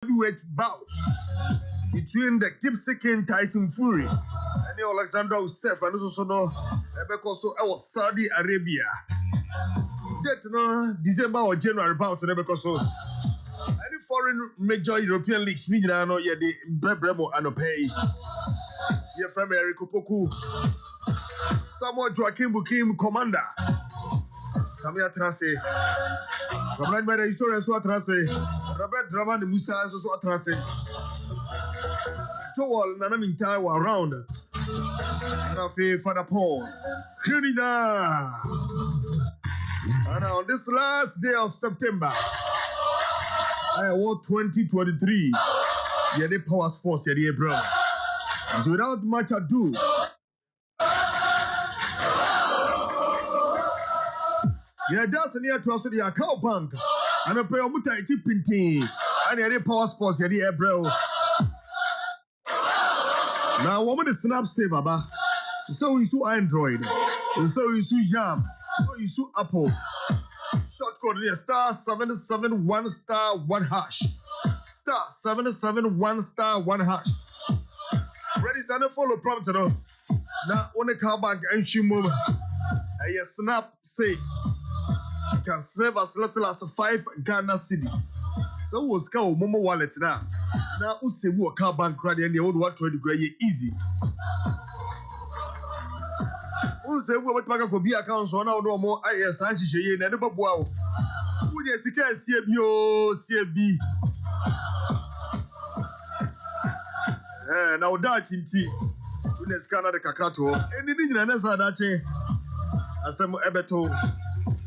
heavyweight bout between the Kipsikin Tyson Fury and Alexander Usyk and also because it was Saudi Arabia. That no December or January bout because any foreign major European leagues need to know the Bremo and pay. Your friend Eric Opoku, Samuel Joaquin Bukim Commander. Samia Transe. Comrade by the historian so Transe. Robert Draman Musa so Transe. Joel Nanamintai were around. Nafi Father Paul. Kirina. And on this last day of September, I wore 2023. Yeah, the power sports, yeah, bro. And without much ado, yeah, that's near to us the account bank. And I pay a muta pinting. And the power sports, yeah, bro. Now, woman is snap save, Baba. So you sue Android. So you sue Jam. So you sue Apple. Short code here, *771*1#. *771*1#. Ready, stand and follow prompt. Now, on the car bank and she move. A snap save. Can save as little as 5 Ghana cedi. So we'll scout Momo wallet now. Now, who say we car bank credit and the old water degree easy. Who say we want to go be accounts on our more IS and she never wow. Who the CK CB. Now that in tea. Who the scanner the Kakato. Anything in another that Asem Ebeto.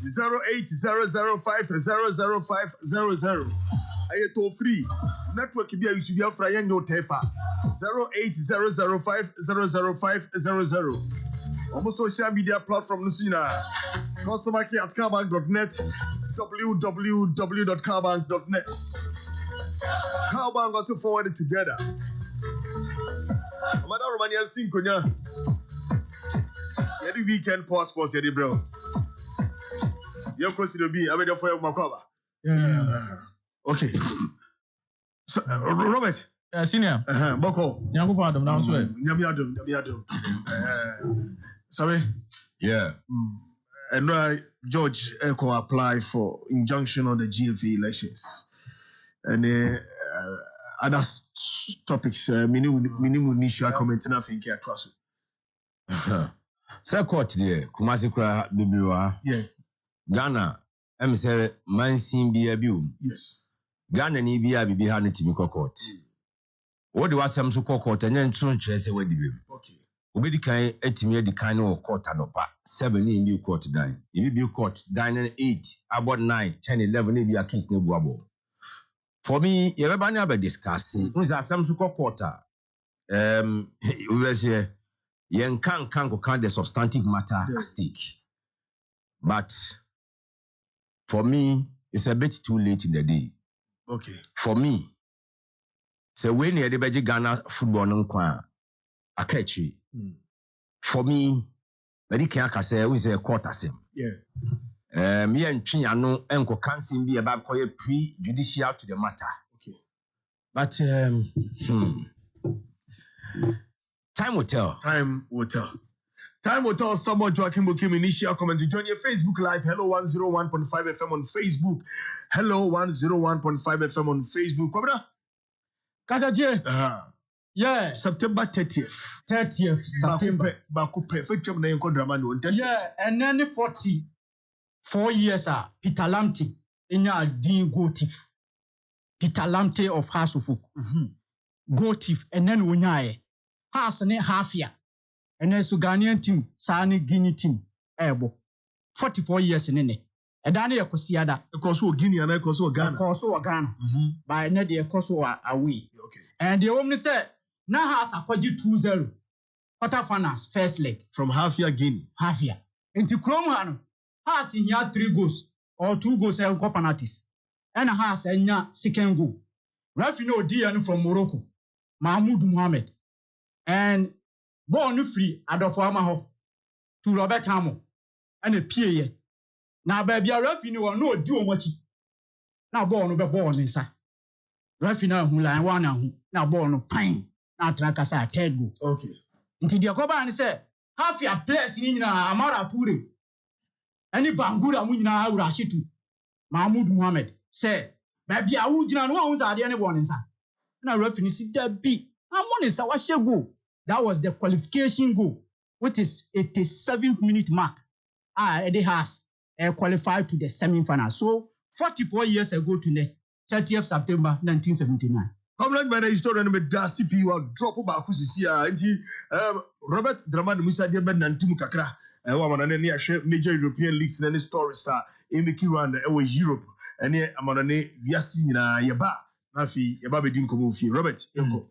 08005000500. I toll free. Network be a UCB of Ryan no tefa. 08005000500. Almost social media platform Lucina. Customer care at carbank.net. www.carbank.net. Carbank also forwarded together. Madam Romania Sinkonya. Every weekend passports, yeah, bro. You're considered to be a better for your Makaba. Yeah. Okay. So, Robert. Senior. Boko. Nyango Padam, now swear. Nyamiadum. Sorry? Yeah. And George Echo applied for injunction on the GFA elections. And other topics, minimum issue commenting, I think, here twice. Sir court there, Kumasi Kra Bibiwa. Yeah. Ghana, say Mansin be a bill. Yes. Ghana ni be a bibi hand to court. What do I say to court and then soon chase away the bill? Okay. Obedi kan etimi di kan no court anopa 7 in new court dine. If you court dine 8 about 9 10 11 be a case ne buabo. For me, you ever never discuss it. We say some to court we say yen can the substantive matter at stake. But for me, it's a bit too late in the day. Okay. For me, so when you the Ghana football no kwa akachi. For me, very can't say we say a court assem. Yeah. Me and Chiano enko can't be about pre-judicial to the matter. Okay. But time will tell. Time will tell. Time will tell. Someone Joaquin Bukim initial comment to join your Facebook Live. Hello 101.5 FM on Facebook. Hello 101.5 FM on Facebook. Kwabra? Kataje. Yeah. September 30th. 30th September. Bakupe. Fetchem na yenko drama no. Yeah. And then 44 years Peter Lamte inya din go thief. Peter Lamte of House of Folk. Go thief and then unyae. House ne half year. And then so Ghanaian team, Sani Guinea team, ebo 44 years in it. And then you Kosiada. Ekoso Guinea and Ekoso Ghana. Ekoso Ghana. By net the Ekoso away. Okay. And the woman said, now has a kwaji 2-0. Quarterfinals, first leg. From half year Guinea. Half year. Into Chrome has in here 3 goals or 2 goals and penalties. And has in here second goal. Rafino Dian from Morocco. Mahmoud Mohamed. And born free Adolfo Amaho to Robert Hamo and a PA. Now, baby, a Rafino no do much. Now, born inside. referee na hu line 1 ahu na ball no pan na atraka sa third goal. Okay. Nti dia ko ba ni say half your players ni nyina Amara Pure ani Bangura mu nyina Urashitu Mahmoud Mohammed say baby a wo gyina no wo za ade ne ball nsa na referee si da bi amone sa wa she goal. That was the qualification goal, which is 87th minute mark. Eddie has qualified to the semi-final. So 44 years ago today, 30th September 1979. Comrade by the historian with Darcy P. will drop about Kusisia. Robert Draman Musa Deben and Tim Kakra. One of the major European leagues in any stories are in the Kiran, Europe, and Amanane Yasina Yaba. Nafi Yababe Dinko Robert Yanko.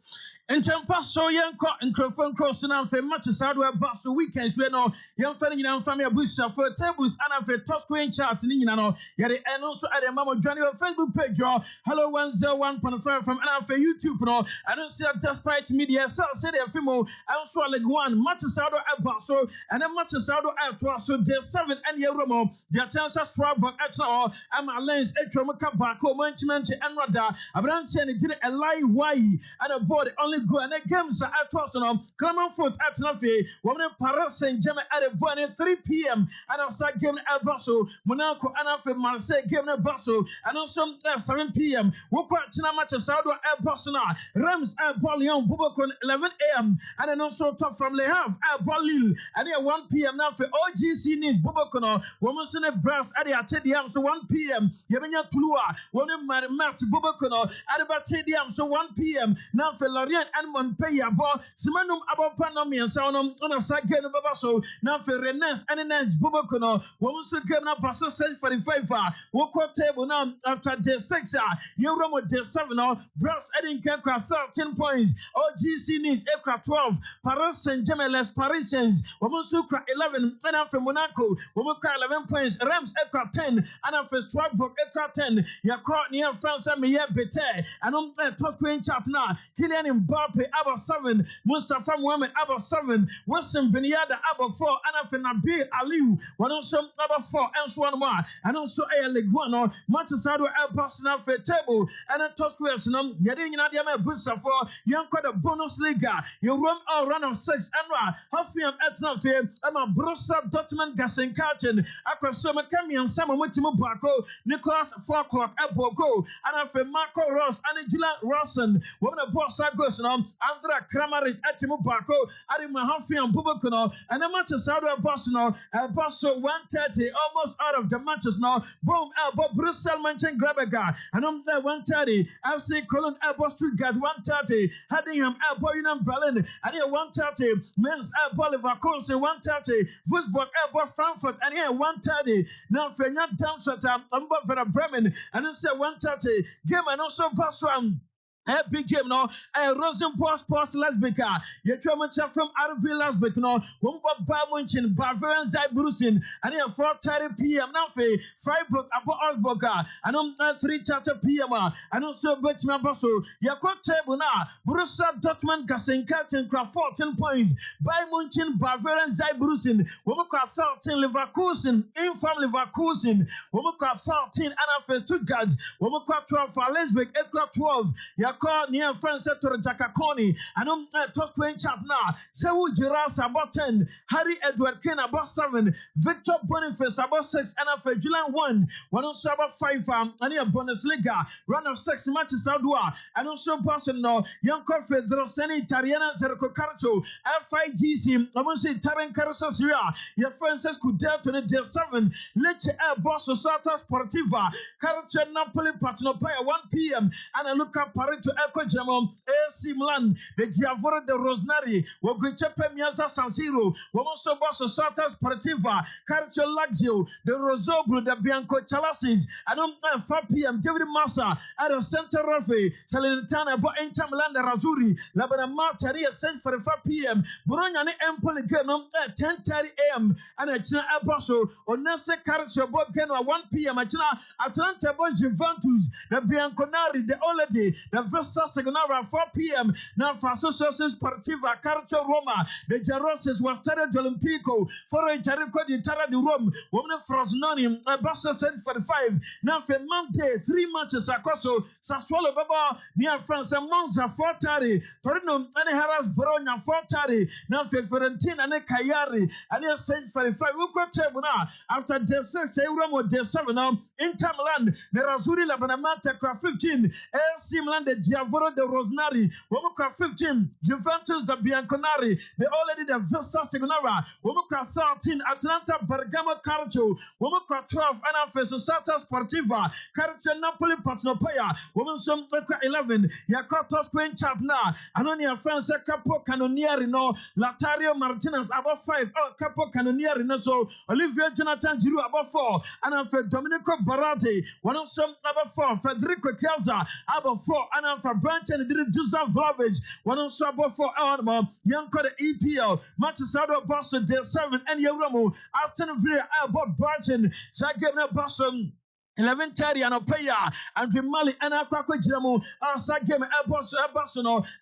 And Champa so young and Crofon crossing out for matches out where Basso weekends where no young family and family booster for tables and for top screen charts in Inano. Yet and also at the Mama Johnny Facebook page. Hello 101.5 from NFL YouTube. No, I don't see a despite media. So say the Fimo and also like one matches out at Basso and then matches out at Twasso. There's 7 and Yeromo. Their chances to but at all. I'm a lens at Tromaka Bako, Manchman and Rada. Abranch and did a lie why and a board only go and the games at Twasso. Clermont at Nafi, woman Paris Saint Germain at a board at 3 p.m. and also game at Basso, Monaco and after Marseille game at Basso and also at 7 p.m. Woko Chinamata Saudo at Basso, Rams at Bolion, Bubakon 11 a.m. and then also top from Le Havre at Bolil and at 1 p.m. now for OGC Nice Bubakono, woman Sene Brass at the Atediam so 1 p.m. Yabenya Tulua, woman Mat Bubakono at the Atediam so 1 p.m. now for Lorient and Montpellier, Simanum Abopanami and Soundum on a second of Basso, now for Rennes and Nance Bubakono, woman Sukan up Basso 45 Woko table now after day 6, Euromo day 7, Brass Edding Kakra 13 points, OGC Nice Ekra 12, Paris Saint Germain Les Parisians, woman Sukra 11, and after Monaco, woman 11 points, Rams Ekra 10, and after Strasbourg Ekra 10, Yakot near France and Mia Bete, and on the top screen chart now, Kylian Mbappe about 7, Mustafa Mohamed about 7, Wilson Benyada about 4, and after Nabil Aliou, one also about 4, and so on more, and also a League 1, Manchester El Barcelona for table, and a top question, getting in Adiama Bussa for young quite a bonus liga, you run all run of 6, and Hofiam Etnafe, I'm a Borussia Dortmund Gassen Carton, Akosoma Kami and Samuel Mutimo Bako, Nicholas 4 o'clock at Boko, and after Marco Ross and Angela Rawson, woman of Bossa Gosno, Andra Kramaric at Timo Bako, Adima Hofiam Bubakuno, and the matches out of Bosno, Bosso 130, almost out of the matches now, boom, Elbow Brussels Manchen Grabega, and on there 130, FC Cologne Elbow Stuttgart 130, Haddingham Elbow Union Berlin, and here 130, Men's Elbow Leverkusen 130, Wolfsburg Elbow Frankfurt, and here 130, now for not down for Bremen, and then say 130, game and also Baswan. A big game no, a Rosenborg Sports Lesbica. You come from RB Lesbic no, Humboldt Bayern Bavarians Die Brusin, and here 4:30 p.m. now for Freiburg about Osburger, and on 3:30 p.m. and also Betman Basso. You got table now, Borussia Dortmund Gassenkarten 14 points, Bayern Munich Bavarians Die Brusin, woman 13 Leverkusen, Inform Leverkusen, woman 13 and after Stuttgart, woman 12 for Lesbic, 12. Call near France to Jakakoni, and on top playing chat now. Sewu Girasa about 10, Harry Edward Ken about 7, Victor Boniface about 6, and after July 1, one also about 5, and here Bundesliga, run of 6 matches outdoor, and also Barcelona, Young Coffee, Droseni, Tariana, Zerko Carcho, FIGC, I want to say Taran Carasasria, your Francis Kudel 27, Lecce Air Boss Sota Sportiva, Carcho Napoli Patnopaya 1 p.m. and I look up Paris to Echo Jamon, AC Milan, the Giavora de Rosemary, Woguchepe Miasa San Siro, Womoso Bosso Sata Sportiva, Carcho Lagio, the Rosobro, the Bianco Chalasis, and on 5 p.m. David Massa at the center Rafi, Salernitana, but Inter Milan, the Razuri, Labana Martaria sent for the 5 p.m. Bologna Empoli Genom at 10:30 a.m. and a China Apostle, or Nasa Carcho Bogeno at 1 p.m. at China, Atlanta Boy Juventus, the Bianconari, the Oladi, the Vista Segonara 4 p.m. Now for Associación Sportiva Carcho Roma, the Jaroses was started Olimpico for a Jericho di Terra di Rome, woman Frosinone, Barca 45. Now for Monday, 3 matches Acoso, Sassuolo Baba, near France and Monza 4:30, Torino and Harras Verona 4:30. Now for Fiorentina and Cagliari and near Saint 45. We got Tebuna after day 6, Rome day 7 now. Inter Milan, the Razzurri La Bonamata 15, AC Milan, the Giavoro de Rossoneri, Womuka 15, Juventus the Bianconari, the already the Vista Segonara, Womuka 13, Atlanta Bergamo Calcio, Womuka 12, Anafe Società Sportiva, Calcio Napoli Patnopaya, Womusum 11, Yakotos Queen Chatna, Anonia France Capo Canonieri no, Latario Martinez above 5, Capo Canonieri no, so Olivier Jonathan Giroud above 4, Anafe Domenico Barati, one of some above 4, Federico Chiesa above 4, Anafe Branch and Dusan Vlahovic, one of some above 4, Alma, Yanko the EPL, Manchester Boston, day 7, and Yoromo, Aston Villa above Brighton, Zagabna Boston. 11:30 and Opaya and Mali and Aquaco Jamo, Sagam Airboss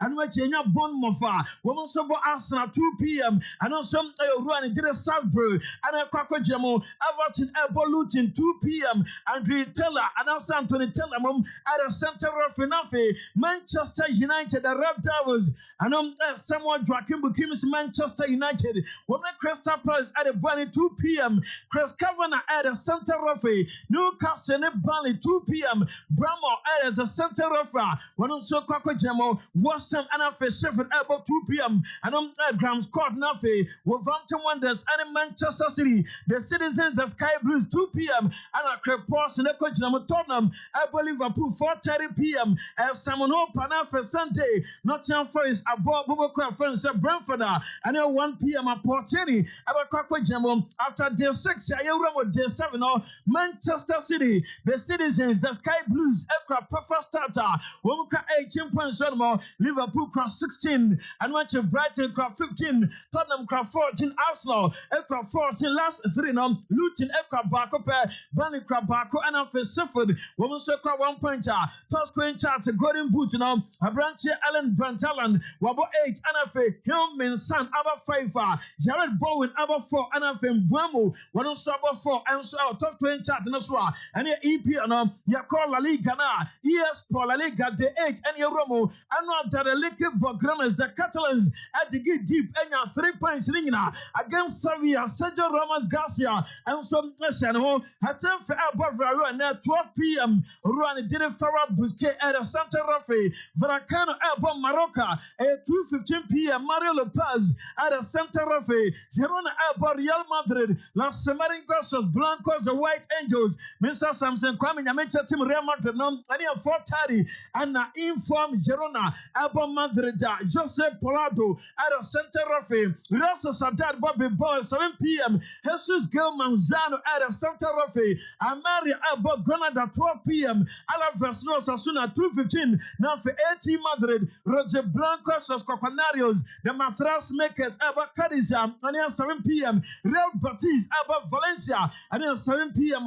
and Wachina Bonmofa, Woman Sobo Arsenal 2 p.m. and also Run did a Salzburg and Aquaco Jamo, Everton Airbo Luton 2 p.m. Andrew Teller and also Anthony Tellamum at the center of Finafe, Manchester United, the Red Devils, and someone Joaquin Bukim's Manchester United, Woman Crystal Palace at the Bunny 2 p.m. Chris Kavanagh at the center of Newcastle. Burnley 2 p.m. Bramo at the center of one also Kwako Jamo, West Ham and Afe Sheffield about 2 p.m. and Graham Scott Nafe, Wolverhampton Wanderers and Manchester City, the Citizens of Sky Blues 2 p.m. and a Crepos and Echo Jamo Tottenham about Liverpool 4:30 p.m. and Simon Hope and Afe Sunday, Nottingham Forest about Boboko Friends of Brentford and at 1 p.m. at Port Cheney about Kwako Jamo after day 6 day 7 Manchester City. The Citizens, the Sky Blues, Ekra Puffer Starter, Womuka 18 points on more, Liverpool cross 16, and Manchester Brighton cross 15, Tottenham cross 14, Arsenal, Ekra 14, last 3 no, Luton, Ekra Bako, Burnley cross Bako, and Afe Sheffield, Women's cross 1 pointer, Tosco Chart, Golden Boot, no, Abranche Allen Brantalan, Wabo 8, and Afe Hillman San, Abba 5, Jared Bowen, Abba 4, and Afe Buemo, one on Sabo 4, and so Tosco Chart, and Aswa. And your EP no, ya call La Liga na, yes, for La Liga the 8 and your Romo, and not that the Ligue Bogramas, the Catalans at the get deep and your 3 points ringina against Sevilla, Sergio Ramos Garcia, and some National at above Run at 12 p.m. Run did a Farah Busquet at a Santa Rafe, Veracano Abba Marocca at 2:15 p.m. Mario Lopez at a Santa Rafe, Girona Abba Real Madrid, Los Samaringos Blancos, the White Angels, Mr. Samson Kwame Nyamencha team Real Madrid no and 4:30 and inform Girona Abba Madrid Joseph Polado at a center of Real Sociedad Bobby Ball 7 p.m. Jesus Gil Manzano at a center of Amaria Abba Granada 12 p.m. Alaves no Sasuna 2:15 now for 18 Madrid Roger Blancos of Coconarios the Matras Makers Abba Cadiz and 7 p.m. Real Betis Abba Valencia and 7 p.m.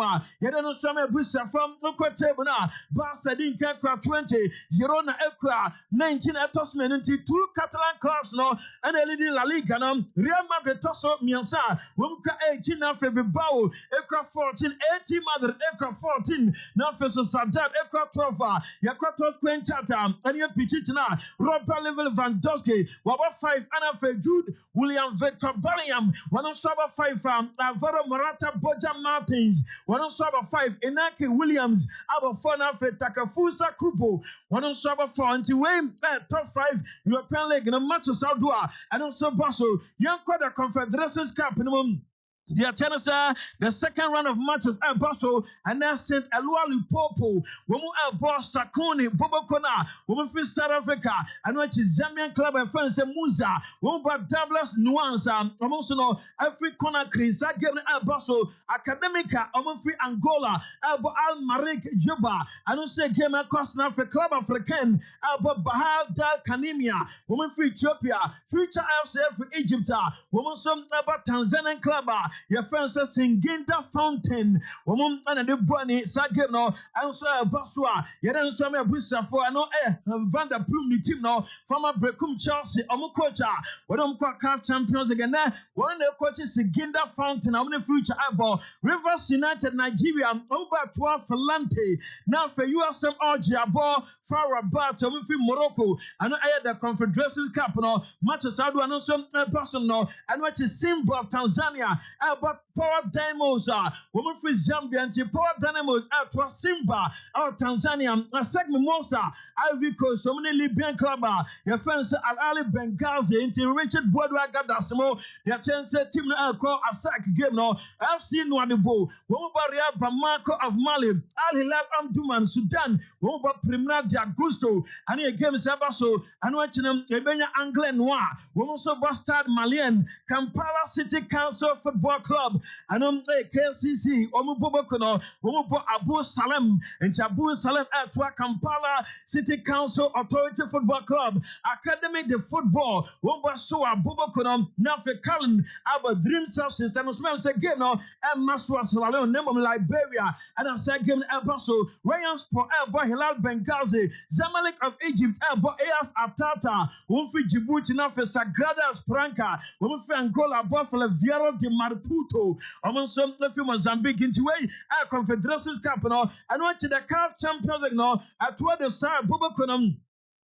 Some Busa from Ukotebuna, Barcelona Kakra 20, Girona Ekra 19 Etosmen into 2 Catalan clubs no, and a leading La Liga no, Real Madrid Tosso Miansa, Wumka 18 Nafe Bilbao, Ekra 14, 18 Madrid Ekra 14, Nafe Sociedad Ekra 12, Yakoto Quintata, and your Pichitina, Robert Level Van Doske, Waba 5, Anafe Jude, William Victor Bellingham, one of Saba 5, Alvaro Morata Boja Martins, one of Saba 5, Inaki Williams, Abba 4 Nafe Takafusa Kupo, one of Saba 4, until Wayne top 5 European League in a match of Saudua, and also Basso, Young Quarter Confederations Cup in the The tennis, the second round of matches at Basso, and now sent Elualu Popo, Womu Boss Sakuni, Bobokona, Woman for South Africa, and which is Zambian club and friends and Muza, Womba Douglas Nuanza, Amosono, Africana Chris, Agabri Basso, Academica, Omonfree Angola, Albo Al Marik Juba, and also game across now for Club African, Albo Bahal Dal Kanemia, Woman for Ethiopia, Future FCF for Egypt, Woman some about Tanzanian club. your friends Singinda Fountain. Woman and the bunny, Sagim no, answer Basua, Yeren Summer Busa for no Vanda Plum team no, from a Brecum Chelsea, Omukocha, Wadomqua Cup champions again. One of the coaches Singinda Fountain, I'm the future eyeball, Rivers United Nigeria, over 12 Falante, now for USM Algia ball, Farabat, Omufi Morocco, and I had the Confederations Cup no, matches out one some person no, and what is symbol of Tanzania, about Power Dynamos, woman free Zambia, and Power Dynamos out to Simba, out Tanzania, a segment Mosa, Ivory Coast, so many Libyan club, your friends Al Ali Benghazi, into Richard Bodwa Gadasmo, their chance team call a sack game no, I've seen one the ball, Womabaria Bamako of Mali, Al Hilal Amduman, Sudan, Womba Primna de Augusto, and a game Sabaso, and watching them, Ebenya Angle Noir, Womoso Bastard Malian, Kampala City Council Football Club, and KCC, Omubobokono, Womobo Abu Salem, and Chabu Salem at Kampala City Council Authority Football Club, Academy de Football, Womba Soa, Bobokono, Nafe Cullen, Abba Dream Substance, and Osman said game no, and Maswa Salon, name of Liberia, and I said game Abaso, Ryan Sport, Elba Hilal Benghazi, Zamalek of Egypt, Elba Eas Atata, Womfi Djibouti, Nafe Sagrada Esperanca, Womfi Angola, Buffalo, Viero de Maputo, Omonsom, Nefi Mozambique, into a Confederations Cup, and went to the CAF Champions League, at what the Sar Bobokonum.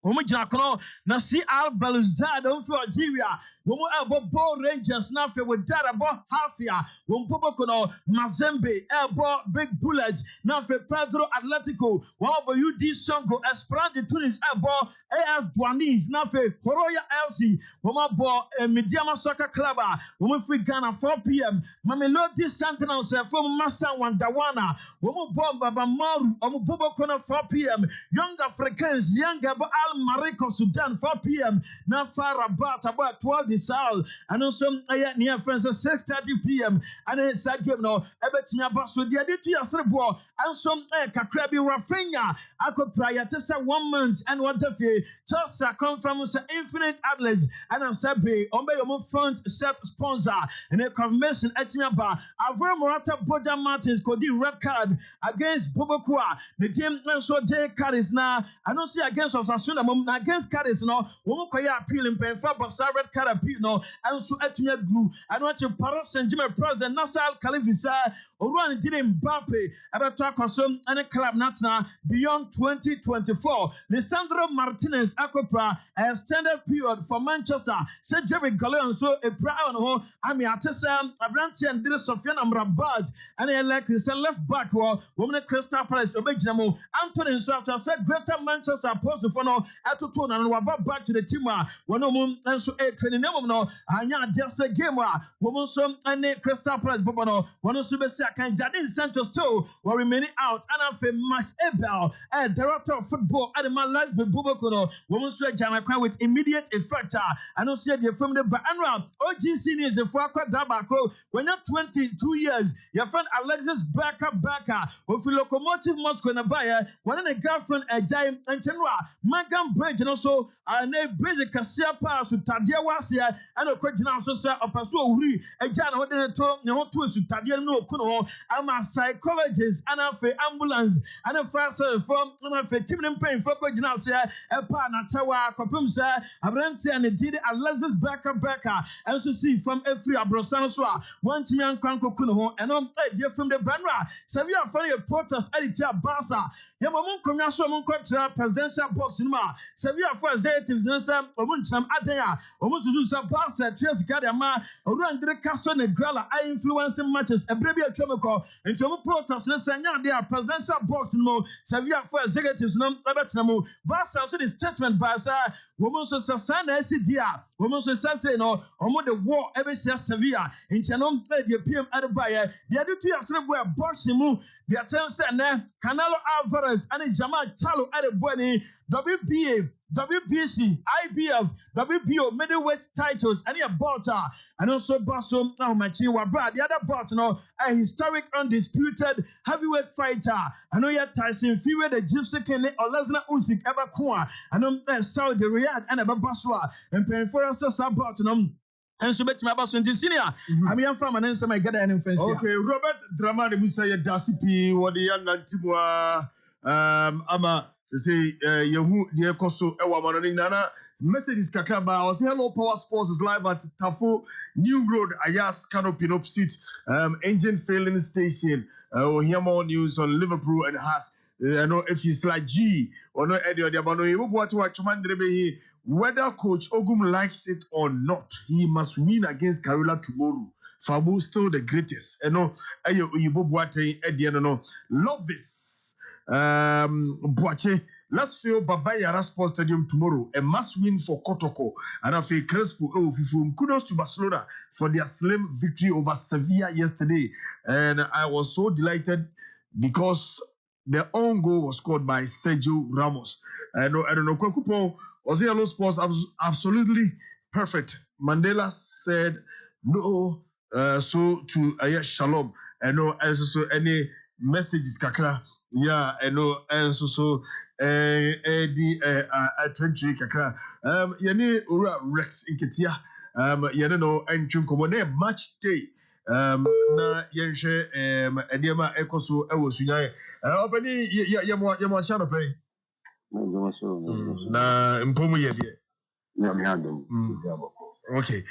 Omujakono na si Al Baluzad for Algeria. Womu elbow ball Rangers na fe with that about half year. Wompoboko Mazembe elbow big bullets na fe Pedro Atletico. Womu UD Songo Esperance Tunis elbow AS Douanis na fe Horoya LC. Womu ball Mediama Soccer Club. Womu free Ghana 4 p.m. Mamelodi Sentinels from Massa Wandawana. Womu ball Baba Maru. Womu Boboko 4 p.m. Young Africans Young Al Mariko Sudan 4 p.m. Na Farabat about 12 Sal, and also near friends at 6:30 p.m. and it's a game no, Ebetia Basso, the edit to your and some Kakrabi Rafinha. I could prior to say 1 month and what the fee just come from Infinite Athletes and I'm Sabi, Ombe front set sponsor and a confirmation at Yaba. Avra Morata Boda Martins could do red card against Bobokwa. The team so day carries now. I don't see against us as soon as against carries no, Womokoya appealing pen for red card. No, and so at me blue. I want to Paris Saint-Germain president Nasser Al-Khelaifi Oruan didn't Mbappe about talk on some and a club natna beyond 2024. Lisandro Martinez Akopra a standard period for Manchester. Said Jerry Galeon so a proud ho Ami Atesa Abranti and Dira Sofian Amrabat and I like this left back wall woman Crystal Palace Obejamo Anthony so after said Greater Manchester Apostle for no at to turn and we're back to the team one and so a training no anya just a game woman some and Crystal Palace Bobono one of can Jadin Santos too will remaining out and after Max Ebel director of football at the Malas Bobokono woman so Jamakan with immediate effect I don't see the from the Anra OGC is a Fuaka Dabako when not 22 years your friend Alexis Baka with Locomotive Moscow in a buyer one and a girlfriend a giant and Tenwa Magam Bridge and also a bridge Cassia Pass with Tadia was here and a question also say Opaso Uri a Jan what they told no to Tadia no Kuno I'm a psychologist and a ambulance and a fast from a team pain for Kojinal a Panatawa Kopumsa Abranti and a did Alexis Baka and so see from every Abrosano one team and Kanko Kuno and on here from the Banra Savia Funny Porters Editor Basa Yamamon Commercial Moncotra presidential box in Ma Savia for Zetives Nasa Omuncham Adea almost to do some Basa Tres Gadama around the Castle Negrala I influencing matches a baby of Chemical and Chomo Porters Nesanya their presidential box in Mo Savia for executives no Abetnamo Basa also the statement Basa woman so Sasana SDA woman so Sasa no Omo the war ever says Sevilla in Chanom the PM at the buyer the other 2 years were Borshimu the attempts and Canelo Alvarez and Jamal Chalo at the Bunny WBA WBC, IBF, WBO, middleweight titles, and a Balta, and also Basso, now Machiwa Brad, the other bout, a historic, undisputed heavyweight fighter. I know yet Tyson Fury, the Gypsy King, or Lesnar Usyk, ever Kwa, and Saudi Riyadh, and Abba Baswa, and paying for us about And so bet my boss in senior. I'm young farmer and some I get an influence. Okay, Robert Dramani Musa Dasipi, what the young Nantimwa, Ama, to say, Yahu, dear Koso, Ewa Manana, messages Kakraba, I was Hello Power Sports is live at Tafo, New Road, Ayas, Canopy opposite, engine failing station. We'll hear more news on Liverpool and Haas. I know if it's like G or not Eddie or Diabano, you want to watch whether Coach Ogum likes it or not, he must win against Karula tomorrow. Fabu still the greatest. I know you Bobuate Eddie no Lovis Boache. Let's feel Baba Yara Sports Stadium tomorrow. A must win for Kotoko. And I feel Crespo. Kudos to Barcelona for their slim victory over Sevilla yesterday. And I was so delighted because the own goal was scored by Sergio Ramos. I don't know. Kwakupo was Yellow Sports absolutely perfect. Mandela said no. So to Shalom. I know. So any messages kakra. Yeah, I know. And so the Trentry kakra. Yani Ura Rex Inketia. You know, and Chunkomone match day. Na yenshe ediema ekoso ewosunya obani yemo chano play na mpomu ye de okay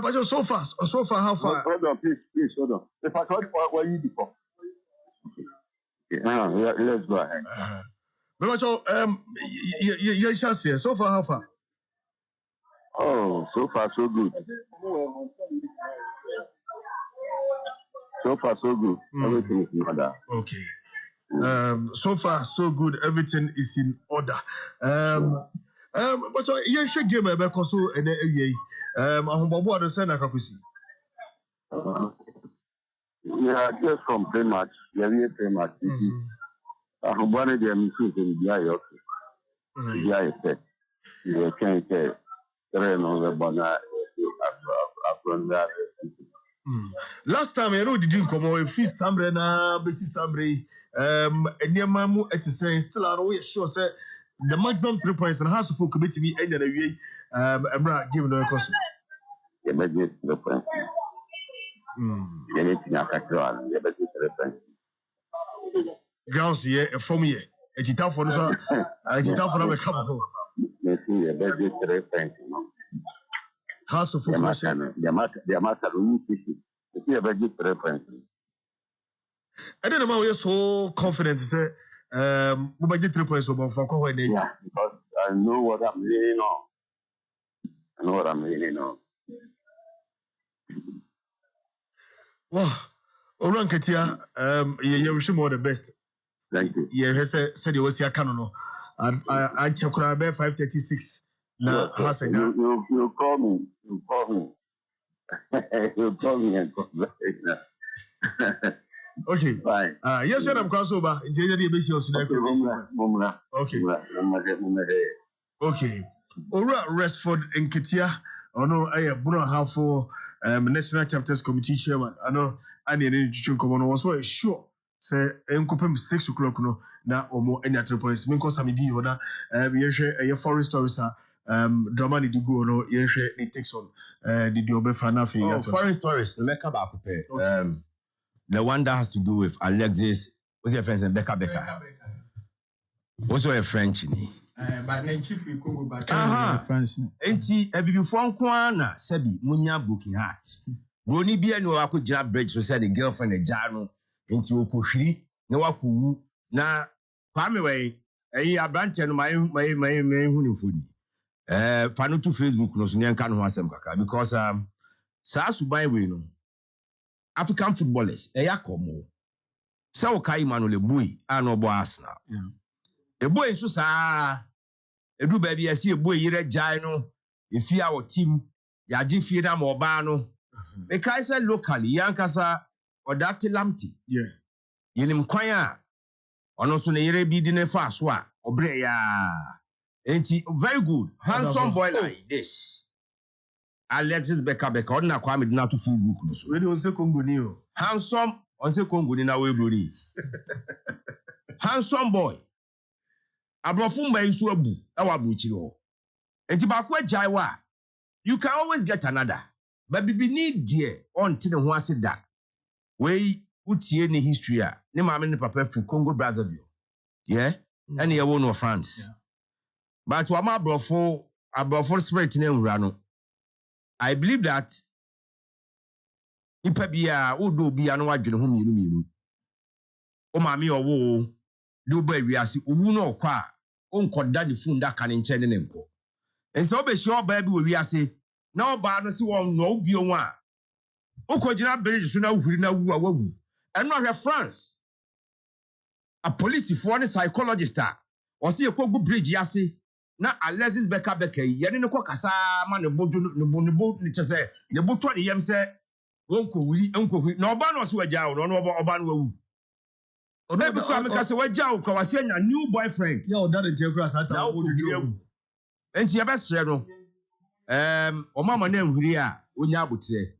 but so far how far hold on please hold on if I thought what you before let's go ahead your chance here so far how far so far so good. So far, so good. Everything is in order. Okay. So far, so good. Everything is in order. But you should give me a bekoso and Ahumbabu understand Akapusi. Yeah, just from pre-match. Yeah, pre-match. Ahumbabu they are missing in the eye. The eye set. They can't say. Last time I know didn't come away free Sambre na besi Sambre Eniamamu etisay still are we sure say the maximum 3 points and has to for committee be end of the way Emra give no cost. The budget 3 points. The need to affect the budget 3 points. Grounds here from here. It's tough for us. It's tough for us. They see the budget 3 points. House of the matter it's a very good reference. I don't know why you're so confident to say we might get 3 points over for Kohe. Yeah, because I know what I'm leaning on. Wow, Oran Katia, you wish him all the best. Thank you. Yeah, said you was your canon. I check 536. No, you call me. You call me and call back. Okay. Fine. Yes, sir. I'm crossover. Okay. Okay. Ora Resford and Ketia. I know I have Bruno Halfo, National Chapters Committee Chairman. I know I need an education common was so sure. Say, I'm 6 o'clock no now or more any 3 points. Because I'm be order. We share a foreign stories. Dramani do go no yehwe ni takes on the obefana fe foreign stories the make back prepare the one that has to do with Alexis what's your friends and Becca also a French ni but then chief Congo but France enti ebibifo nko na sabi munya broken heart broni bia ni wakogina bridge so say the girlfriend e jano enti okohwiri na wakowu na kwame we eyi abrante no mai hu ni fodi fanu to Facebook no so nyanka no ho asem kaka because saa subai we no African footballers yakomo say o kai Emmanuel Ebui ana obo Arsenal Ebui so saa edu ba bia si Ebui yire jai no efi our team ya ji fie na mo ba no me kai say locally yankasa odate lamti yenim kwan a ono so ne yire bi di ne fa so a obre ya enti very good handsome boy like this Alexis Becca on na kwa me na to Facebook no so we dey say Congo ni o handsome on say Congo ni na we brori handsome boy abrofo mba isu abu e wa buchiri ho enti ba kwa jai wa you can always get another But bibi ni deɛ ɔnte ne ho ase da. Wei utie ne history a ne maame ne papa firi Congo Brazzaville. Yeah? Ɛne yɛwɔ no France. Yeah. But wama abrɔfo spirit ne nwura no. I believe that nipa bia wodo bia no wadwene ho mienu. O maame ɔwo de wo ba wiase owu no ɔkɔ a onkoda ne fun da ka ne nkyɛn ne nkɔ. Enso obehia ɔbaa bi wɔ wiase na ɔbaa no si wɔn no obi onwa a okɔgyina bridge so na wuhuri na wu a wawu. Ɛno ahwɛ France. A policefoɔ ne psychologist a ɔsi ekɔgu bridge ase na Alexis Becker yi yɛne ne kɔ kasa ma ne bojo ne bo ne kyese ne boto ne yam sɛ wonkɔwuri na ɔbaa no ɔsi wagya wo no ɔbaa no wawu. Obi kura me kasa wagya wo kura wasi anya new boyfriend. Ya o dade tie kura sata o dwodwo. Enti yɛbɛsrɛ no ɔmama na nhuri a onya abotre.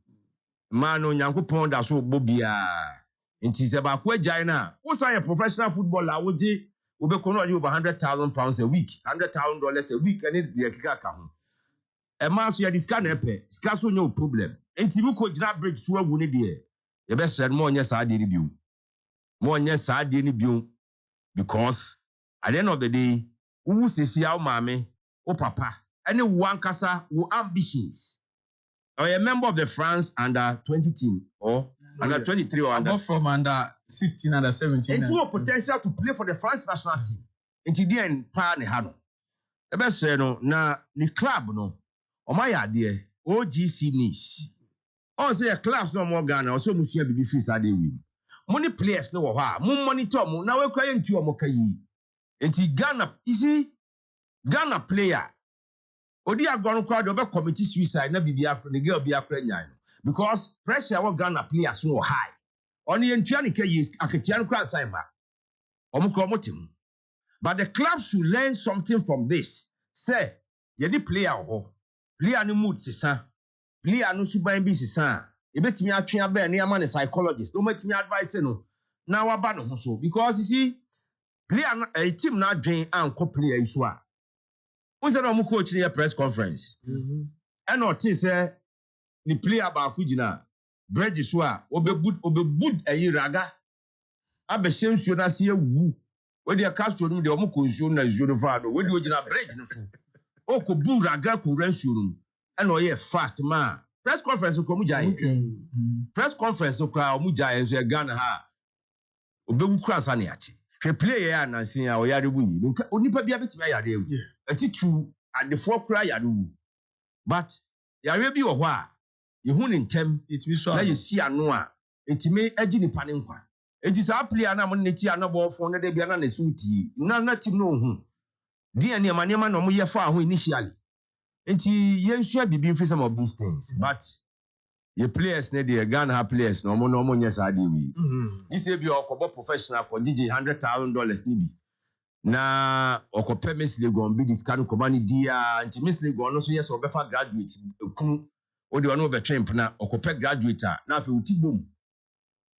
Ma no Nyankopɔn da so bɔ bia. Enti sɛ ba ko agyae na wo say a professional footballer woje obekɔno ayi over £100,000 a week, $100,000 a week and the kika ka ho. E ma so ya diska na epe, sika so nya problem. Enti bi ko gyina bridge so awu ne de. Ye be sɛ mo nya saa de ni biu. Mo nya saa de ni biu because at the end of the day, wo sisi a wo maame, wo papa, any one kasa wo ambitions. Or a member of the France under 20 team or under 23 or under from under 16, under 17. And two potential to play for the France national team. Enti di en pa ne ha no. E be say no na ni club no. O ma ya de OGC Nice. On say a clubs no more Ghana o so musua bibi free sa de wi. Money players no wo ha. Mo monitor mo na we kwa ye ntu o mo kai. Enti Ghana player Odi agron crowd over committee suicide na bibia ne girl bia kra nyan because pressure what Ghana players no high. Oni entua ne kayis aketia no kra sign ba. Omukro motim. But the clubs should learn something from this. Say, ye di player ho. Player no mood sisa. Player no suban bi sisa. E betimi atwe aba ne ama ne psychologist. No metimi advice no. Na waba no ho so because you see player a team na adwen anko player isu a. Who said I'm coach in a press conference? And not say the player ba kujina bridge so a obe bud a raga abe shensu na se wu we dey cast no dey omo konsuo na zuo no fa do we dey ogina bridge no so o ko bu raga ko ransuo no and o ye fast man press conference ko mu jai press conference ko mu jai so Ghana ha obe wu kura sa ne ate hwe player ya na sin a o yare bu yi onipa bia betimi ayare ewu atitu adefo kura yare wu but yare bi wo ho a yehu ne ntem etimi so na yesi ano a etimi agi nipa ne nkwa enti sa player na mo ne ti anabo fo ne de bia na ne suti na tim no hu dia ne manema na mo ye fa ho initially enti yensua bibi mfi some of these things but ye players ne de Ghana ha players no mo nya sa de wi this e bi okobo professional ko DJ $100,000 ni bi na okope Miss Legon bi discard ko mani dia enti Miss Legon no so yes obefa graduate ekunu o de ono be twemp na okope graduate na afi utibom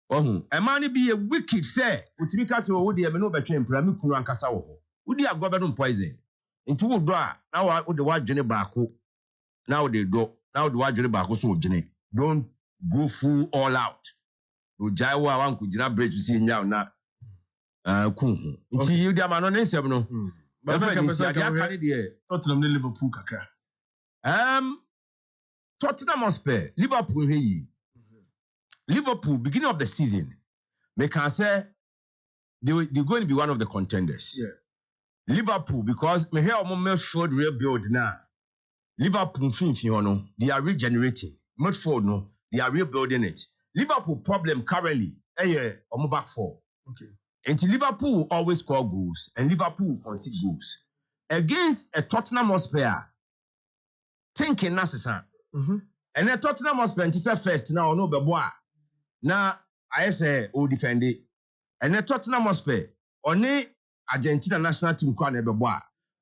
ohun e ma ne bi e wicked say utimi ka se o de me no be twemp na me kunu ankasa wo ho udi agobe no poison enti wo do a na wo de wadwene baako na wo de do na wo de wadwene baako so odwene don't go full all out ojai wa wan kujira bridge si nya na kunhu nti you dia ma no nsem no ba fa ka dia kan de Tottenham ne Liverpool kakra Tottenham Hotspur Liverpool here Liverpool beginning of the season they can say they're going to be one of the contenders. Liverpool because me hear midfield rebuild now. Liverpool no they are regenerating. Midfield no they are rebuilding it. Liverpool problem currently back four. Okay. And Liverpool always score goals and Liverpool concede goals against a Tottenham Hotspur. Thinking necessary. And then Tottenham Hotspur first now no be boy. Now I say o defend it. And then Tottenham Hotspur only Argentina national team kwa na be boy.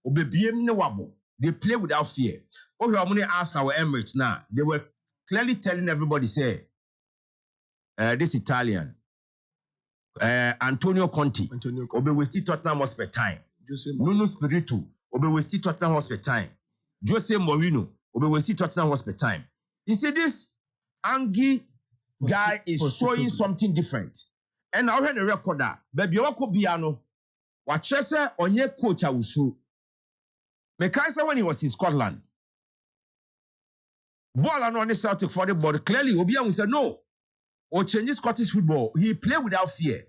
Obebiem ne wabo. They play without fear. Oh, how many Arsenal Emirates now? They were clearly telling everybody say this Italian Antonio Conte obe waste Tottenham Hotspur time. Nuno Espirito obe waste Tottenham Hotspur time. Jose Mourinho obe waste Tottenham Hotspur time. You see this Angie guy is showing something different. And I heard a recorder, baby, wako biano. Wachese onye coach awusu. Mekaisa when he was in Scotland. Ball and on the Celtic for the ball. Clearly, Obiang said no. Or change Scottish football. He played without fear.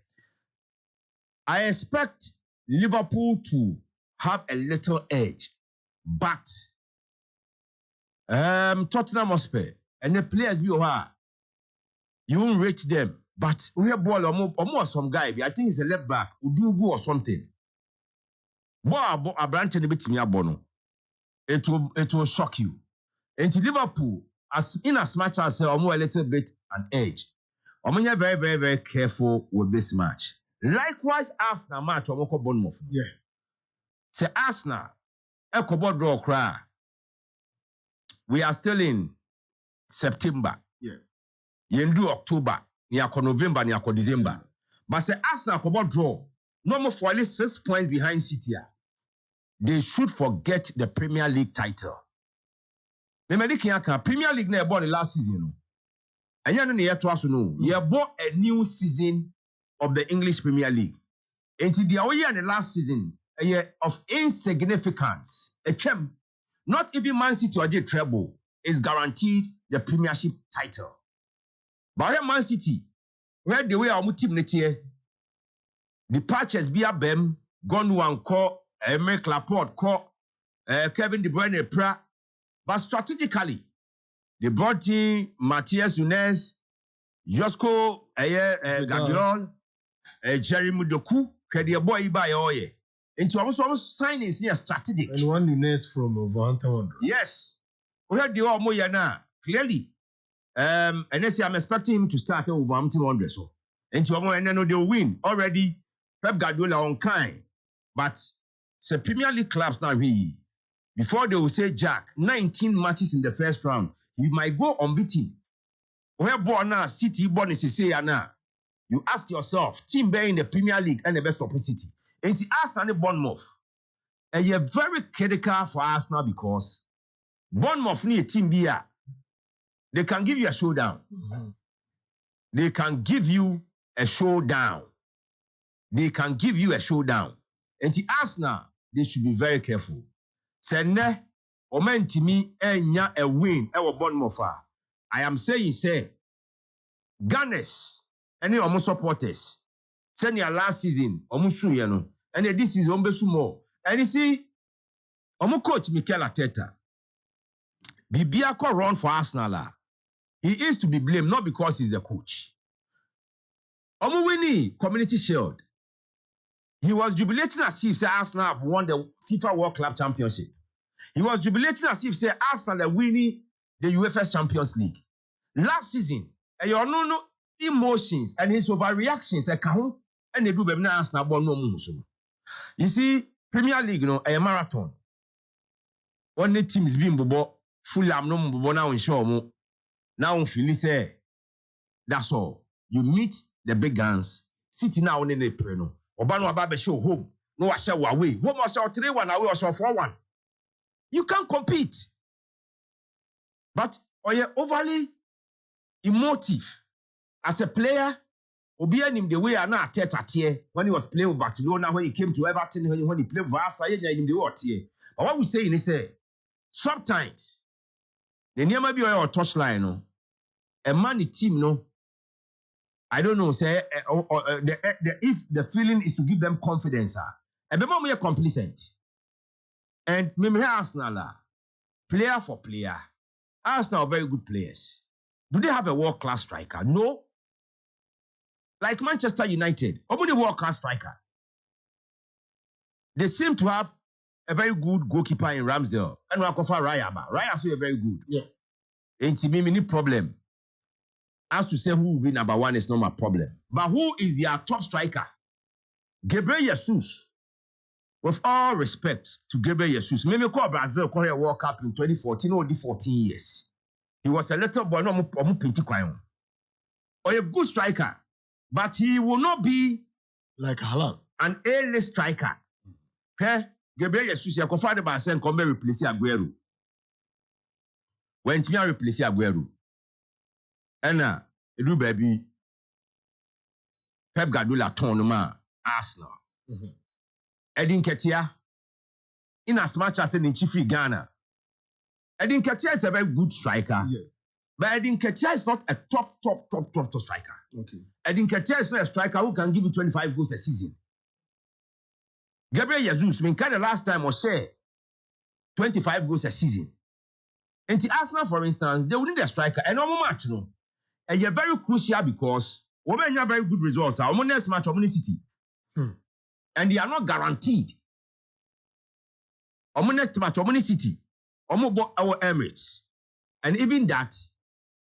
I expect Liverpool to have a little edge, but Tottenham Hotspur and the players you won't rate them. But we have ball almost some guy. I think he's a left back, Udugu or something. Boy, a branch in the bit me abono. It will shock you. And to Liverpool, as much as a little bit an edge. Omonya very, very, very careful with this match. Likewise, Arsenal match Omoko Bournemouth. Yeah. Say Arsenal, Ekobo draw cry. We are still in September. Yeah. Yendu October, Niako November, Niako December. But say Arsenal Ekobo draw, no more for at least 6 points behind City. They should forget the Premier League title. The Premier League never won the last season. And you bought a new season of the English Premier League. And the last season, a year of insignificance. Not even Man City or J treble is guaranteed the Premiership title. But Man City, where the way our team netie, departures be a bem, gone one call, Emery Laporte call, Kevin De Bruyne pra. But strategically, they brought in Matthias Nunes, Josko Gabriel, Jeremy Doku, Kedia Boy by Oye. Into almost signing here strategic. And one Nunes from Wolverhampton Wanderers. Yes. We had the Moyana clearly. And I say I'm expecting him to start over Wolverhampton Wanderers. So into and then they'll win already. Pep Guardiola on kind. But the Premier League clubs now before they will say Jack, 19 matches in the first round. You might go unbeaten. Where born now, City born is say now. You ask yourself, team being in the Premier League and the best opportunity. And the Arsenal and Bournemouth. And you're very critical for Arsenal because Bournemouth need a team here. They can give you a showdown. Mm-hmm. They can give you a showdown. They can give you a showdown. And the Arsenal, they should be very careful. Sene, Omentimi, enya a win, ewa Bournemouth. I am saying, say, Gunners, any almost supporters, send your last season, almost soon, you know, and this is almost more. And you see, almost coach Mikel Arteta, Bibiako run for Arsenal. He is to be blamed, not because he's the coach. Almost winning Community Shield. He was jubilating as if say Arsenal have won the FIFA World Club Championship. He was jubilating as if say Arsenal are winning the UEFA Champions League. Last season, and you no emotions and his overreactions and they do better Arsenal born no more. You see, Premier League, a marathon. One the teams being bobo, Fulham no bobo now in show now feel say that's all. You meet the big guns, City now in the play. Obano Ababe show home. No, I shall away. Home was 3-1 away or 4-1. You can't compete. But you're overly emotive. As a player, Obian him the way I know Arteta when he was playing with Barcelona, when he came to Everton, when he played with Arsenal, him the what here. But what we say is say sometimes the near be your touchline, a money team, no. I don't know, say, if the feeling is to give them confidence, and the moment you're complacent. And maybe Arsenal, player for player, Arsenal are very good players. Do they have a world-class striker? No. Like Manchester United, only world-class striker. They seem to have a very good goalkeeper in Ramsdale. And Wakofa Raya. Raya is very good. Yeah. And to me, any problem. As to say who will be number one is not my problem. But who is their top striker? Gabriel Jesus. With all respect to Gabriel Jesus, maybe call Brazil call a World Cup in 2014 or 14 years. He was a little boy, or a good striker, but he will not be like Haaland, an A-list striker. Okay? Gabriel Jesus, you can find by saying come replace Aguero. When you replace Aguero. Ena edu baby Pep Guardiola turn ma Arsenal. Edin Ketia in as much as in Chifi Ghana. Edin Ketia is a very good striker. Yeah. But Edin Ketia is not a top striker. Okay. Edin Ketia is not a striker who can give you 25 goals a season. Gabriel Jesus, the last time was say 25 goals a season. And the Arsenal, for instance, they would need a striker. And no match, no. And you're very crucial because we have very good results. Our next match, our City. And they are not guaranteed. Our next match, our City. Our Emirates. And even that,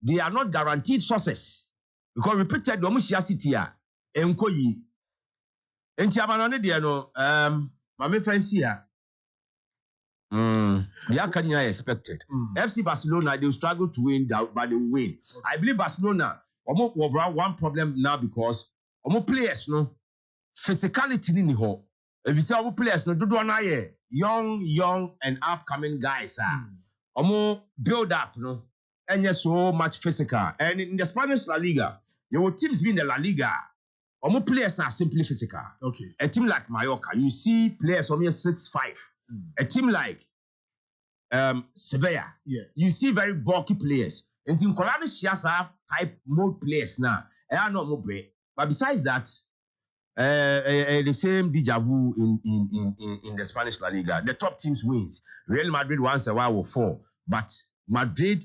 they are not guaranteed success. Because repeated, our City are Enkoyi. And Tiamanone, they are no, Mame Fancy. The Academy expected. FC Barcelona, they will struggle to win, but they will win. Okay. I believe Barcelona will have one problem now because players, no physicality in the hole. If you say our players, no, do young and upcoming guys, build up, no, and yes, so much physical. And in the Spanish La Liga, your teams being the La Liga, our players are simply physical. Okay. A team like Mallorca, you see players from here 6'5". A team like Sevilla, you see very bulky players. And Team Colorado Shiasa type mode players now. They are not more break. But besides that, the same deja vu in the Spanish La Liga. The top teams wins. Real Madrid once a while will 4. But Madrid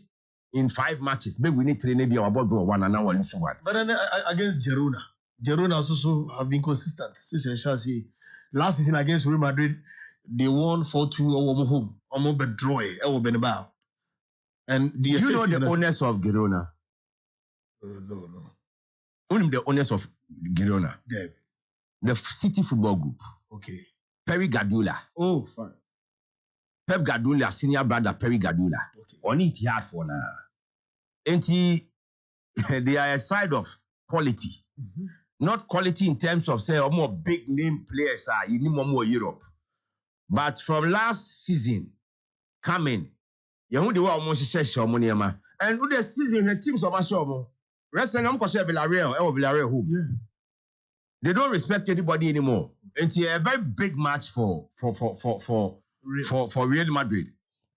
in 5 matches, maybe we need 3, maybe our board 1 and now 1. But then against Girona also have been consistent. Last season against Real Madrid, they won 4-2 over home. Almost a draw. And do you know the owners of Girona? No. Only the owners of Girona. Yeah. The City Football Group. Okay. Perry Guardiola. Oh, fine. Pep Guardiola, senior brother Perry Guardiola. Okay. On it hard for now. And they are a side of quality. Not quality in terms of say more big name players are in more Europe. But from last season, coming, you know the way almost says money, and with the season, the teams of Ashomo, wrestling Villarreal home. Yeah. They don't respect anybody anymore. And it's a very big match for Real Madrid.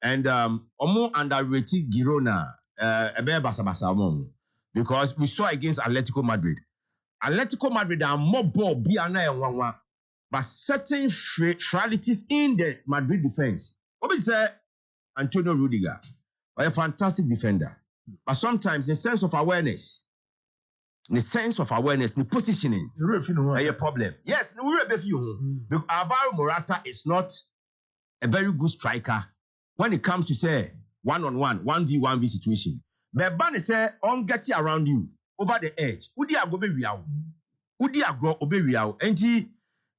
And Omo underrated Girona, because we saw against Atletico Madrid. Atletico Madrid are more ball but certain frailties in the Madrid defense. What we say, Antonio Rudiger, a fantastic defender. But sometimes the sense of awareness, the positioning, a problem. Yes, because Alvaro Morata is not a very good striker when it comes to say 1-on-1, 1v1v situation. But Bani say on getting around you over the edge. Udi agro obewiao. And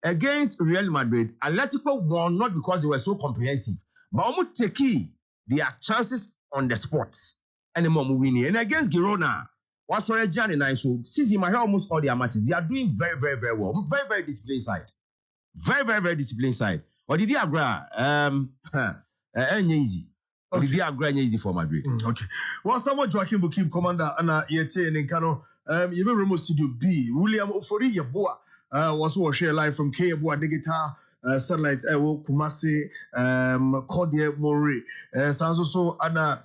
against Real Madrid, Atletico won not because they were so comprehensive, but almost taking their chances on the spot. And the more winning. And against Girona, what's already Jan and I showed, since in my almost all their matches, they are doing very, very, very well. Very, very disciplined side. Very, very, very disciplined side. Or did you agree? Easy. Or did you agree easy for Madrid? Okay. Well, someone Joachim Bukim, Commander Anna Yete and Kano, you may remove Studio B. William Ofori Yaboa. Was share live from Kebua Digital Satellite Ewo Kumasi Cordier Mori. Sounds also Anna